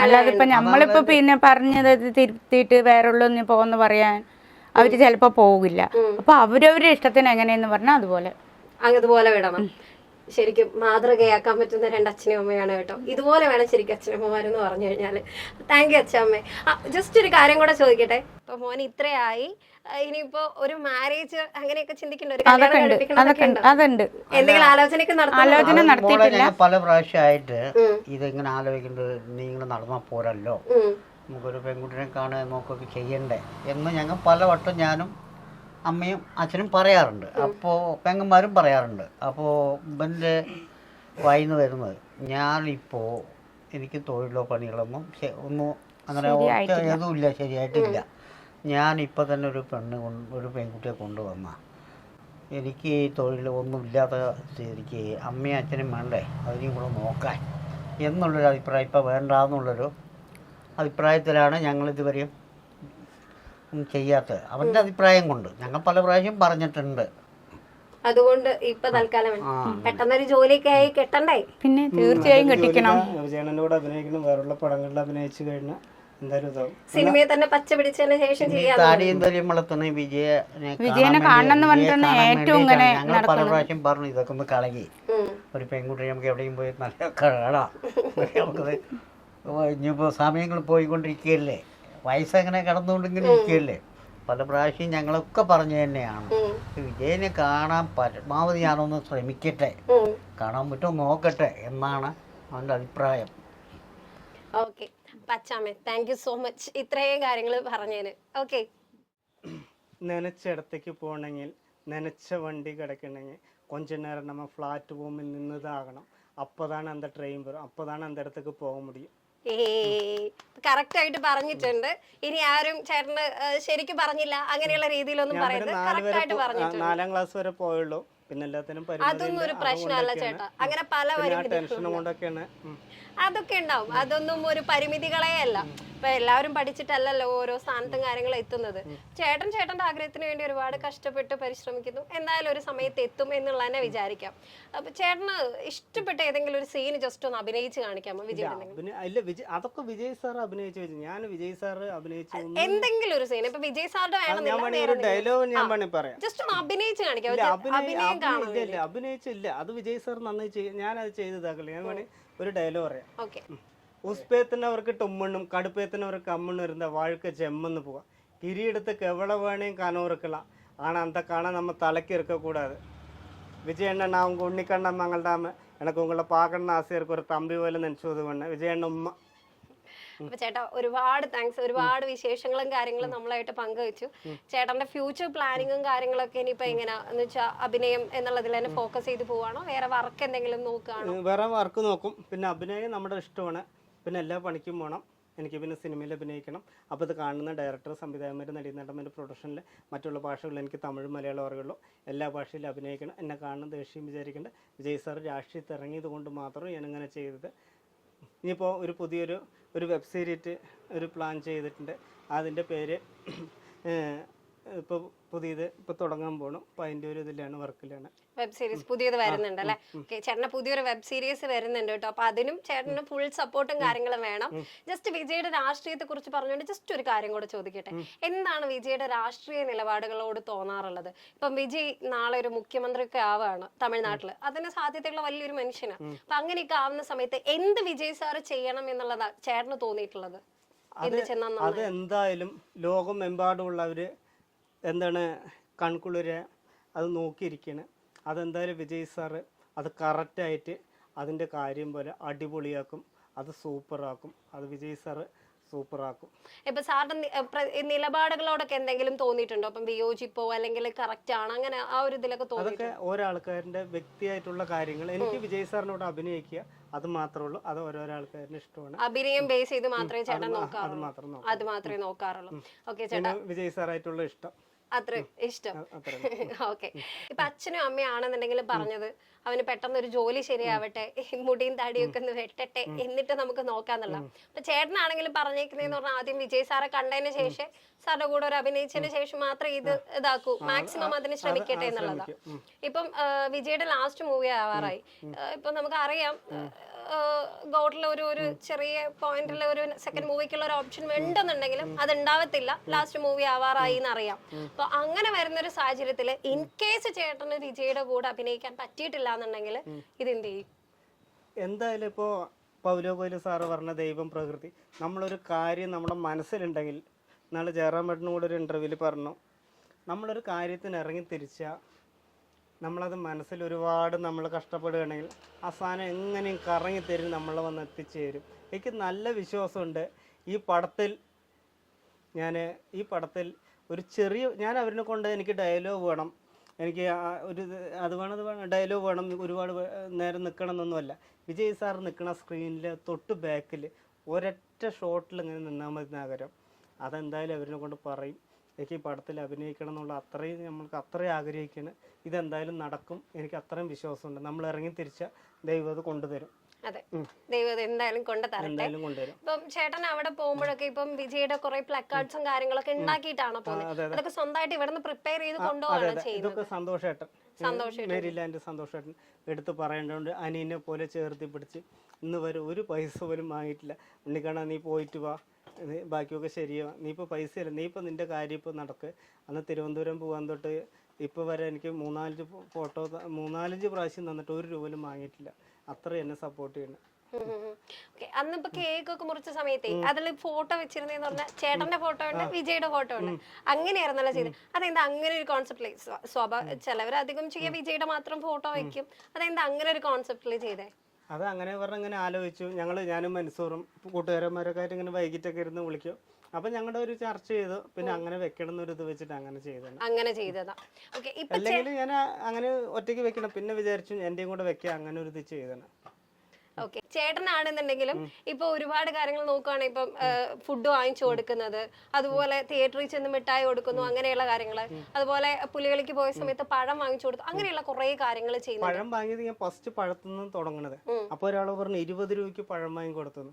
അല്ലാതെ ഇപ്പൊ നമ്മളിപ്പോ പിന്നെ പറഞ്ഞത് തിരുത്തിയിട്ട് വേറുള്ളൊന്നും പോന്ന് പറയാൻ അവര് ചിലപ്പോ പോകില്ല. അപ്പൊ അവരവരുടെ ഇഷ്ടത്തിന് എങ്ങനെയെന്ന് പറഞ്ഞാൽ അതുപോലെ വിടണം. ശരിക്കും മാതൃകയാക്കാൻ പറ്റുന്ന 2 അച്ഛനും അമ്മയാണ് കേട്ടോ. ഇതുപോലെ വേണം ശരിക്കും അച്ഛനമ്മമാരെന്ന് പറഞ്ഞു കഴിഞ്ഞാല്. താങ്ക് യു അച്ഛമ്മേ. ജസ്റ്റ് ഒരു കാര്യം കൂടെ ചോദിക്കട്ടെ. ഇപ്പൊ മോൻ ഇത്രയായി, ഇനിയിപ്പോ ഒരു മാരേജ് അങ്ങനെയൊക്കെ ചിന്തിക്കണ്ട, ഒരു എന്തെങ്കിലും ആലോചനയൊക്കെ നടത്തിയിട്ടില്ല. പല പ്രാവശ്യമായിട്ട് ഇതിങ്ങനെ ആലോചിക്കേണ്ടത്, നീ ഇങ്ങനെ നടന്നാൽ പോരല്ലോ, നമുക്കൊരു പെൺകുട്ടിനെ കാണുക നോക്കുകയൊക്കെ ചെയ്യണ്ടേ എന്ന് ഞങ്ങൾ പലവട്ടം ഞാനും അമ്മയും അച്ഛനും പറയാറുണ്ട്. അപ്പോൾ പെങ്ങന്മാരും പറയാറുണ്ട്. അപ്പോൾ ഇവൻ്റെ വായിന്ന് വരുന്നത്, ഞാനിപ്പോൾ എനിക്ക് തൊഴിലോ പണികളൊന്നും ഒന്നും അങ്ങനെ ഏതുമില്ല, ശരിയായിട്ടില്ല. ഞാനിപ്പോൾ തന്നെ ഒരു പെൺകുട്ടിയെ കൊണ്ടുവന്ന എനിക്ക് ഈ തൊഴിൽ ഒന്നും ഇല്ലാത്ത സ്ഥിതിക്ക് അമ്മയും അച്ഛനും വേണ്ടേ അതിനെയും കൂടെ നോക്കാൻ എന്നുള്ളൊരു അഭിപ്രായം, ഇപ്പോൾ വേണ്ടാന്നുള്ളൊരു അഭിപ്രായത്തിലാണ് ഞങ്ങളിതുവരെയും ചെയ്യാത്തത്. അവൻ്റെ അഭിപ്രായം കൊണ്ട് ഞങ്ങൾ പല പ്രാവശ്യം പറഞ്ഞിട്ടുണ്ട്. അതുകൊണ്ട് ഇപ്പൊ തൽക്കാലം പെട്ടെന്നൊരു ജോലിയൊക്കെ ആയി കെട്ടണ്ടേ? പിന്നെ തീർച്ചയായും കെട്ടിക്കണം. വിജയണ്ണൻ്റെ കൂടെ അഭിനയിക്കണം, വേറുള്ള പടങ്ങളിൽ അഭിനയിച്ചു കഴിഞ്ഞാൽ എന്തായാലും സിനിമയെ തന്നെ പച്ച പിടിച്ചതിന് ശേഷം താടിയും തലയും വളർത്തുന്ന വിജയനെ കാണണം ഏറ്റവും ഞങ്ങൾ പല പ്രാവശ്യം പറഞ്ഞു ഇതൊക്കെ ഒന്ന് കളകി ഒരു പെൺകുട്ടി നമുക്ക് എവിടെയും പോയി നല്ല കാണാം. നമുക്കത് ഇനിയിപ്പോൾ സമയങ്ങൾ പോയിക്കൊണ്ടിരിക്കുകയല്ലേ, വയസ്സങ്ങനെ കടന്നുകൊണ്ടിങ്ങനെ ഇരിക്കുകയല്ലേ. പല പ്രാവശ്യം ഞങ്ങളൊക്കെ പറഞ്ഞു തന്നെയാണ് വിജയനെ കാണാൻ പരമാവധി ഞാനൊന്ന് ശ്രമിക്കട്ടെ, കാണാൻ പറ്റുമോ നോക്കട്ടെ എന്നാണ് അവൻ്റെ അഭിപ്രായം. ഓക്കെ പച്ചാമ്മേ, താങ്ക് യു സോ മച്ച് ഇത്രയും കാര്യങ്ങൾ പറഞ്ഞതിന്. ഓക്കെ. നനച്ചിടത്തേക്ക് പോകണമെങ്കിൽ, നനച്ച വണ്ടി കിടക്കണമെങ്കിൽ கொஞ்ச நேரம் நம்ம പ്ലാറ്റ്ഫോമിൽ നിന്നതാകണം. அப்போதானே அந்த ட்ரெயின் வரும், அப்போதானே அந்த இடத்துக்கு போக முடியும். കറക്റ്റ് ആയിട്ട് പറഞ്ഞിട്ടുണ്ട്. ഇനി ആരും ചേട്ടന് ശരിക്കും പറഞ്ഞില്ല അങ്ങനെയുള്ള രീതിയിലൊന്നും പറയുന്നത് കറക്റ്റ് ആയിട്ട് പറഞ്ഞിട്ടുണ്ട്. 4ാം ക്ലാസ് വരെ പോയുള്ളൂ, പിന്നെ എല്ലാത്തിനും അതൊന്നും ഒരു പ്രശ്നമല്ല ചേട്ടാ. അങ്ങനെ പല അതൊക്കെ ഉണ്ടാവും, അതൊന്നും ഒരു പരിമിതികളെ അല്ല. ഇപ്പൊ എല്ലാവരും പഠിച്ചിട്ടല്ലല്ലോ ഓരോ സ്ഥാനത്തും കാര്യങ്ങളും എത്തുന്നത്. ചേട്ടന്റെ ആഗ്രഹത്തിന് വേണ്ടി ഒരുപാട് കഷ്ടപ്പെട്ട് പരിശ്രമിക്കുന്നു. എന്തായാലും ഒരു സമയത്ത് എത്തും എന്നുള്ള തന്നെ വിചാരിക്കാം. അപ്പൊ ചേട്ടന് ഇഷ്ടപ്പെട്ട ഏതെങ്കിലും ഒരു സീന് ജസ്റ്റ് ഒന്ന് അഭിനയിച്ച് കാണിക്കാമോ? അതൊക്കെ വിജയ് സാർ അഭിനയിച്ചു. ഞാൻ വിജയ് സാർ അഭിനയിച്ചു എന്തെങ്കിലും ഒരു സീൻ, ഇപ്പൊ വിജയ് സാറിന്റെ ജസ്റ്റ് ഒന്ന് അഭിനയിച്ച് കാണിക്കാം. അഭിനയിച്ചില്ല, അത് വിജയ് സാർ നന്നായി ഞാനത് ചെയ്തതാക്കില്ല. ഞാൻ ഒരു ഡയലോഗ് പറയാം. ഓക്കെ. ഉസ്പേത്തിനവർക്ക് ടുമ്മണ്ണും കടുപ്പേത്തിനവർക്ക് അമ്മണ്ണും ഇരുന്ന வாழ்க்கை ஜெம்மன்னு போவா கிரீடத்துக்கு எவ்வளவு வேணையும் கனவு இருக்கலாம் ஆனால் அந்த கணம் நம்ம தலைக்கு இருக்கக்கூடாது. விஜய் அண்ணன் நான் உங்கள் உன்னிக்கண்ணன் மங்கள்டாம எனக்கு உங்களை பார்க்கணுன்னு ஆசையாக இருக்கு, ஒரு தம்பி പോലെ നെനച്ചത് വേണം വിജയ് അണ്ണ ഉമ്മ. അപ്പൊ ചേട്ടാ ഒരുപാട് താങ്ക്സ്, ഒരുപാട് വിശേഷങ്ങളും കാര്യങ്ങളും നമ്മളായിട്ട് പങ്കുവെച്ചു. ചേട്ടന്റെ ഫ്യൂച്ചർ പ്ലാനിങ്ങും കാര്യങ്ങളൊക്കെ ഇനിയിപ്പോ എങ്ങനെയാന്ന് വെച്ചാൽ അഭിനയം എന്നുള്ളതിൽ തന്നെ ഫോക്കസ് ചെയ്ത് പോവാണോ, വേറെ വർക്ക് എന്തെങ്കിലും നോക്കുകയാണോ? വേറെ വർക്ക് നോക്കും, പിന്നെ അഭിനയം നമ്മുടെ ഇഷ്ടമാണ്, പിന്നെ എല്ലാ പണിക്കും പോകണം. എനിക്ക് പിന്നെ സിനിമയിൽ അഭിനയിക്കണം. അപ്പോൾ ഇത് കാണുന്ന ഡയറക്ടർ, സംവിധായകന്മാർ, നടീനടന്മാരുടെ പ്രൊഡക്ഷനിൽ മറ്റുള്ള ഭാഷകളിൽ എനിക്ക് തമിഴ് മലയാളം അറിയുള്ളൂ. എല്ലാ ഭാഷയിലും അഭിനയിക്കണം. എന്നെ കാണുന്ന ദേഷ്യം വിചാരിക്കേണ്ട. വിജയ് സാർ രാഷ്ട്രീയത്തിൽ ഇറങ്ങിയത് കൊണ്ട് മാത്രം ഞാനിങ്ങനെ ചെയ്തത്. ഇനിയിപ്പോൾ ഒരു പുതിയൊരു വെബ് സീരീസ് ഒരു പ്ലാൻ ചെയ്തിട്ടുണ്ട്. അതിൻ്റെ പേര് ഇപ്പോൾ പുതിയത് ഇപ്പോൾ തുടങ്ങാൻ പോകണം. അപ്പോൾ അതിൻ്റെ ഒരു ഇതിലാണ്, വർക്കിലാണ്. വെബ് സീരീസ് പുതിയത് വരുന്നുണ്ട് അല്ലേ? ഓക്കെ, ചേട്ടന് പുതിയൊരു വെബ് സീരീസ് വരുന്നുണ്ട് കേട്ടോ. അപ്പൊ അതിനും ചേട്ടന് ഫുൾ സപ്പോർട്ടും കാര്യങ്ങളും വേണം. ജസ്റ്റ് വിജയുടെ രാഷ്ട്രീയത്തെ കുറിച്ച് പറഞ്ഞുകൊണ്ട് ജസ്റ്റ് ഒരു കാര്യം കൂടെ ചോദിക്കട്ടെ. എന്താണ് വിജയുടെ രാഷ്ട്രീയ നിലപാടുകളോട് തോന്നാറുള്ളത്? ഇപ്പം വിജയ് നാളെ ഒരു മുഖ്യമന്ത്രിയൊക്കെ ആവുകയാണ് തമിഴ്നാട്ടില്, അതിന് സാധ്യതയുള്ള വലിയൊരു മനുഷ്യനാണ്. അപ്പൊ അങ്ങനെയൊക്കെ ആവുന്ന സമയത്ത് എന്ത് വിജയ് സാറ് ചെയ്യണം എന്നുള്ളതാ ചേട്ടന് തോന്നിയിട്ടുള്ളത്? അത് എന്തായാലും ലോകമെമ്പാടുമുള്ളവർ എന്താണ് കൺകുളിരെ അത് നോക്കിയിരിക്കുകയാണ്. അതെന്തായാലും വിജയ് സാറ് അത് കറക്റ്റായിട്ട് അതിൻ്റെ കാര്യം പോലെ അടിപൊളിയാക്കും, അത് സൂപ്പറാക്കും. അത് വിജയ് സാറ് സൂപ്പറാക്കും. ഇപ്പൊ സാറിന്റെ നിലപാടുകളോടൊക്കെ എന്തെങ്കിലും തോന്നിയിട്ടുണ്ടോ? അപ്പം വിയോജിപ്പോ അല്ലെങ്കിൽ കറക്റ്റ് ആണ് അങ്ങനെ ആ ഒരു ഇതിലൊക്കെ തോന്നിയിട്ടുണ്ട്? അതൊക്കെ ഓരോരാൾക്കാരുടെ വ്യക്തിയായിട്ടുള്ള കാര്യങ്ങൾ. എനിക്ക് വിജയ് സാറിനോട് അഭിനയിക്കുക അത് മാത്രമേ ഉള്ളൂ. അത് ഓരോരോ ആൾക്കാരുടെ ഇഷ്ടമാണ്. അഭിനയം ബേസ് ചെയ്ത് മാത്രമേ ചേട്ടൻ നോക്കാറുള്ളൂ? അത് മാത്രം മാത്രമേ നോക്കാറുള്ളൂ. ഓക്കെ ചേട്ടാ, വിജയ് സാറായിട്ടുള്ള ഇഷ്ടം അത്ര ഇഷ്ടം. ഓക്കെ, ഇപ്പൊ അച്ഛനും അമ്മയാണെന്നുണ്ടെങ്കിൽ പറഞ്ഞത് അവന് പെട്ടെന്ന് ഒരു ജോലി ശരിയാവട്ടെ, മുടിയും താടിയൊക്കെ ഒന്ന് വെട്ടട്ടെ, എന്നിട്ട് നമുക്ക് നോക്കാന്നുള്ള. അപ്പൊ ചേട്ടനാണെങ്കിലും പറഞ്ഞേക്കുന്നതെന്ന് പറഞ്ഞാൽ ആദ്യം വിജയ് സാറെ കണ്ടതിന് ശേഷം സാറിന്റെ കൂടെ ഒരു അഭിനയിച്ചതിന് ശേഷം മാത്രം ഇത് ഇതാക്കൂ, മാക്സിമം അതിന് ശ്രമിക്കട്ടെ എന്നുള്ളതാ. ഇപ്പം വിജയുടെ ലാസ്റ്റ് മൂവി ആവാറായി. ഇപ്പൊ നമുക്കറിയാം ഗോഡിലെ ഒരു ചെറിയ പോയിന്റിലെ ഒരു സെക്കൻഡ് മൂവിക്കുള്ള ഒരു ഓപ്ഷൻ ഉണ്ടെന്നുണ്ടെങ്കിലും അത് ഉണ്ടാവത്തില്ല, ലാസ്റ്റ് മൂവി ആവാറായി എന്നറിയാം. അപ്പൊ അങ്ങനെ വരുന്ന ഒരു സാഹചര്യത്തില് ഇൻ കേസ് ചേട്ടന് വിജയുടെ കൂടെ അഭിനയിക്കാൻ പറ്റിയിട്ടില്ല എന്നുണ്ടെങ്കിൽ ഇതെന്ത് ചെയ്യും? എന്തായാലും ഇപ്പോൾ പൗലോ കൊയ്ലോ സാറ് പറഞ്ഞ ദൈവം പ്രകൃതി, നമ്മളൊരു കാര്യം നമ്മുടെ മനസ്സിലുണ്ടെങ്കിൽ, നാളെ ജയറാമേട്ടനും കൂടെ ഒരു ഇൻ്റർവ്യൂവിൽ പറഞ്ഞു, നമ്മളൊരു കാര്യത്തിന് ഇറങ്ങി തിരിച്ചാൽ നമ്മളത് മനസ്സിൽ ഒരുപാട് നമ്മൾ കഷ്ടപ്പെടുകയാണെങ്കിൽ ആ സാധനം എങ്ങനെയും കറങ്ങി തരും, നമ്മളെ വന്ന് എത്തിച്ചേരും. എനിക്ക് നല്ല വിശ്വാസമുണ്ട് ഈ പടത്തിൽ. ഈ പടത്തിൽ ഒരു ചെറിയ, ഞാൻ അവരിനെ കൊണ്ട് എനിക്ക് ഡയലോഗ് വേണം, എനിക്ക് ഒരു അത് വേണം ഡയലോഗ് വേണം, ഒരുപാട് നേരം നിൽക്കണം എന്നൊന്നുമല്ല. വിജയ് സാർ നിൽക്കുന്ന സ്ക്രീനിൽ തൊട്ട് ബാക്കിൽ ഒരൊറ്റ ഷോട്ടിൽ ഇങ്ങനെ നിന്നാൽ മതി നഗരം. അതെന്തായാലും അവരിനെ കൊണ്ട് പറയും. എനിക്ക് ഈ പടത്തിൽ അഭിനയിക്കണം എന്നുള്ള അത്രയും നമ്മൾക്ക് അത്രയും ആഗ്രഹിക്കുകയാണ്. ഇതെന്തായാലും നടക്കും, എനിക്ക് അത്രയും വിശ്വാസമുണ്ട്. നമ്മൾ ഇറങ്ങി തിരിച്ച ദൈവം അത് കൊണ്ടുതരും. അതെ, ദൈവം എന്തായാലും കൊണ്ടുതരട്ടെ. ഇപ്പം ചേട്ടൻ അവിടെ പോകുമ്പോഴൊക്കെ ഇപ്പം വിജയുടെ കുറെ പ്ലക്കാർഡ്സും കാര്യങ്ങളൊക്കെ ഉണ്ടാക്കിയിട്ടാണോ പോകുന്നത്? അതൊക്കെ സ്വന്തമായിട്ട് ഇവിടെ നിന്ന് പ്രിപ്പയർ ചെയ്ത് കൊണ്ടുപോകാണ് ചെയ്യുന്നത്? ഇതൊക്കെ മേരിലാൻഡ് സന്തോഷേട്ടൻ എടുത്ത് പറയേണ്ടതുകൊണ്ട് അനിയനെ പോലെ ചേർത്തി പിടിച്ച് ഇന്ന് വരെ ഒരു പൈസ പോലും വാങ്ങിയിട്ടില്ല. ഉണ്ണിക്കണ്ണ നീ പോയിട്ട് വാ, ബാക്കിയൊക്കെ ശരിയോ, നീ ഇപ്പോൾ പൈസ ഇല്ല, നീ ഇപ്പോൾ നിൻ്റെ കാര്യം ഇപ്പോൾ നടക്ക്. അന്ന് തിരുവനന്തപുരം പോകാൻ തൊട്ട് ഇപ്പോൾ വരെ എനിക്ക് 3-4 പ്രാവശ്യം തന്നിട്ട് 1 രൂപ പോലും വാങ്ങിയിട്ടില്ല. അത്ര എന്നെ സപ്പോർട്ട് ചെയ്യണം. അന്നിപ്പോ കേക്ക് ഒക്കെ മുറിച്ച സമയത്തേ അതിൽ ഫോട്ടോ വെച്ചിരുന്നേന്ന് പറഞ്ഞാൽ ചേട്ടന്റെ ഫോട്ടോ ഉണ്ട്, വിജയുടെ ഫോട്ടോ ഉണ്ട്, അങ്ങനെയായിരുന്നല്ലോ ചെയ്ത്. അതെന്താ അങ്ങനെ ഒരു കോൺസെപ്റ്റില് ചിലവർ അധികം ചെയ്യാൻ വിജയുടെ മാത്രം ഫോട്ടോ വെക്കും, അതെന്താ അങ്ങനെ ഒരു കോൺസെപ്റ്റില് ചെയ്തേ? അത് അങ്ങനെ ഇങ്ങനെ ആലോചിച്ചു. ഞാനും മൻസൂറും കൂട്ടുകാരന്മാരൊക്കെ ആയിട്ട് ഇങ്ങനെ വൈകിട്ടൊക്കെ ഇരുന്ന് വിളിക്കും. അപ്പൊ ഞങ്ങളുടെ ഒരു ചർച്ച ചെയ്തു, പിന്നെ അങ്ങനെ വെക്കണം എന്നൊരു ഇത് വെച്ചിട്ട് അങ്ങനെ ചെയ്തതാ. അല്ലെങ്കിൽ ഞാൻ അങ്ങനെ ഒറ്റയ്ക്ക് വെക്കണം, പിന്നെ വിചാരിച്ചു എന്റെയും കൂടെ വെക്കാം, അങ്ങനെ ഒരു ഇത് ചെയ്തതാണ്. ഓക്കെ, ചേട്ടനാണെന്നുണ്ടെങ്കിലും ഇപ്പൊ ഒരുപാട് കാര്യങ്ങൾ നോക്കുകയാണെങ്കിൽ ഇപ്പം ഫുഡ് വാങ്ങിച്ചു കൊടുക്കുന്നത്, അതുപോലെ തിയേറ്ററിൽ ചെന്ന് മിഠായി കൊടുക്കുന്നു, അങ്ങനെയുള്ള കാര്യങ്ങള്, അതുപോലെ പുലികളിക്ക് പോയ സമയത്ത് പഴം വാങ്ങിച്ചു കൊടുത്തു, അങ്ങനെയുള്ള കുറെ കാര്യങ്ങൾ ചെയ്യുന്നു. പഴം വാങ്ങിയത് ഞാൻ ഫസ്റ്റ് പഴത്തുനിന്ന് തുടങ്ങണത്. അപ്പൊ ഒരാൾ പറഞ്ഞു 20 രൂപയ്ക്ക് പഴം വാങ്ങി കൊടുത്തു.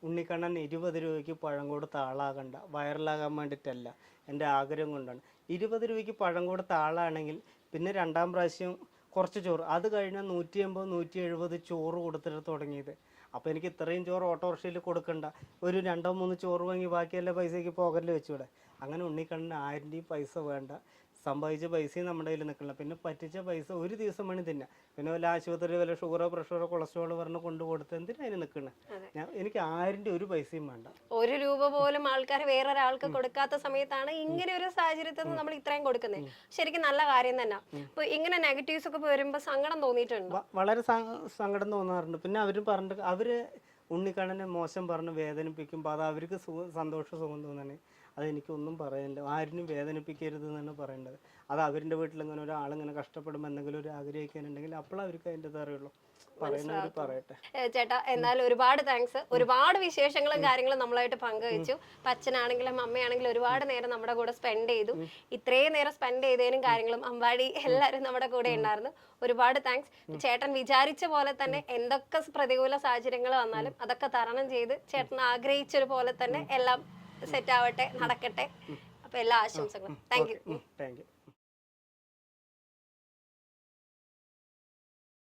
ഉണ്ണിക്കണ്ണൻ 20 രൂപയ്ക്ക് പഴം കൊടുത്ത ആളാകണ്ട, വൈറലാകാൻ വേണ്ടിയിട്ടല്ല, എൻ്റെ ആഗ്രഹം കൊണ്ടാണ്. 20 രൂപയ്ക്ക് പഴം കൊടുത്ത ആളാണെങ്കിൽ പിന്നെ 2ാം പ്രാവശ്യം കുറച്ച് ചോറ്, അത് കഴിഞ്ഞാൽ 180-170 ചോറ് കൊടുത്തിട്ട് തുടങ്ങിയത്. അപ്പോൾ എനിക്ക് ഇത്രയും ചോറ് ഓട്ടോറിക്ഷയിൽ കൊടുക്കണ്ട, ഒരു 2-3 ചോറ് വാങ്ങി ബാക്കിയെല്ലാം പൈസയ്ക്ക് പോക്കറ്റിൽ വെച്ചുകൂടെ. അങ്ങനെ ഉണ്ണിക്കണ്ണിന് 1000 പൈസ വേണ്ട, സമ്പാദിച്ച പൈസയും നമ്മുടെ കയ്യിൽ നിൽക്കില്ല. പിന്നെ പറ്റിച്ച പൈസ ഒരു ദിവസം വേണി തിന്നാം. പിന്നെ വല്ല ആശുപത്രി വല്ല ഷുഗറോ പ്രഷറോ കൊളസ്ട്രോളോ പറഞ്ഞ് കൊണ്ടു കൊടുത്ത് എന്തിനാ അതിന് നിൽക്കണേ? എനിക്ക് ആരിൻ്റെ ഒരു പൈസയും വേണ്ട. 1 രൂപ പോലും ആൾക്കാർ വേറൊരാൾക്ക് കൊടുക്കാത്ത സമയത്താണ് ഇങ്ങനെ ഒരു സാഹചര്യത്തിൽ നിന്ന് നമ്മൾ ഇത്രയും കൊടുക്കുന്നത്. ശരിക്കും നല്ല കാര്യം തന്നെ. ഇപ്പൊ ഇങ്ങനെ നെഗറ്റീവ്സ് ഒക്കെ വരുമ്പോ സങ്കടം തോന്നിയിട്ടുണ്ട്? വളരെ സങ്കടം തോന്നാറുണ്ട്. പിന്നെ അവര് പറഞ്ഞിട്ട് അവര് ഉണ്ണിക്കണ്ണനെ മോശം പറഞ്ഞ് വേദനിപ്പിക്കുമ്പോൾ അത് അവർക്ക് സുഖം തോന്നണേ. അതെനിക്കൊന്നും പറയാനില്ല. ആരിനും വേദനിപ്പിക്കരുത് എന്നാണ് പറയേണ്ടത്. അത് അവരുടെ വീട്ടിലിങ്ങനെ ഒരാളിങ്ങനെ കഷ്ടപ്പെടുമ്പോൾ എന്തെങ്കിലും ഒരു ആഗ്രഹിക്കാനുണ്ടെങ്കിൽ അപ്പോൾ അവർക്ക് അതിൻ്റെ അറിയുള്ളൂ. പറയുന്നവർ പറയട്ടെ. ചേട്ടാ എന്നാലും ഒരുപാട് താങ്ക്സ്. ഒരുപാട് വിശേഷങ്ങളും കാര്യങ്ങളും നമ്മളായിട്ട് പങ്കുവെച്ചു. അച്ഛനാണെങ്കിലും അമ്മയാണെങ്കിലും ഒരുപാട് നേരം നമ്മുടെ കൂടെ സ്പെൻഡ് ചെയ്തു. ഇത്രയും നേരം സ്പെൻഡ് ചെയ്തതിനും കാര്യങ്ങളും അമ്പാടി എല്ലാവരും നമ്മുടെ കൂടെ ഉണ്ടായിരുന്നു. ഒരുപാട് താങ്ക്സ്. ചേട്ടൻ വിചാരിച്ച പോലെ തന്നെ എന്തൊക്കെ പ്രതികൂല സാഹചര്യങ്ങൾ വന്നാലും അതൊക്കെ തരണം ചെയ്ത് ചേട്ടൻ ആഗ്രഹിച്ചൊരു പോലെ തന്നെ എല്ലാം സെറ്റ് ആവട്ടെ, നടക്കട്ടെ. അപ്പൊ എല്ലാ ആശംസകളും. Thank you.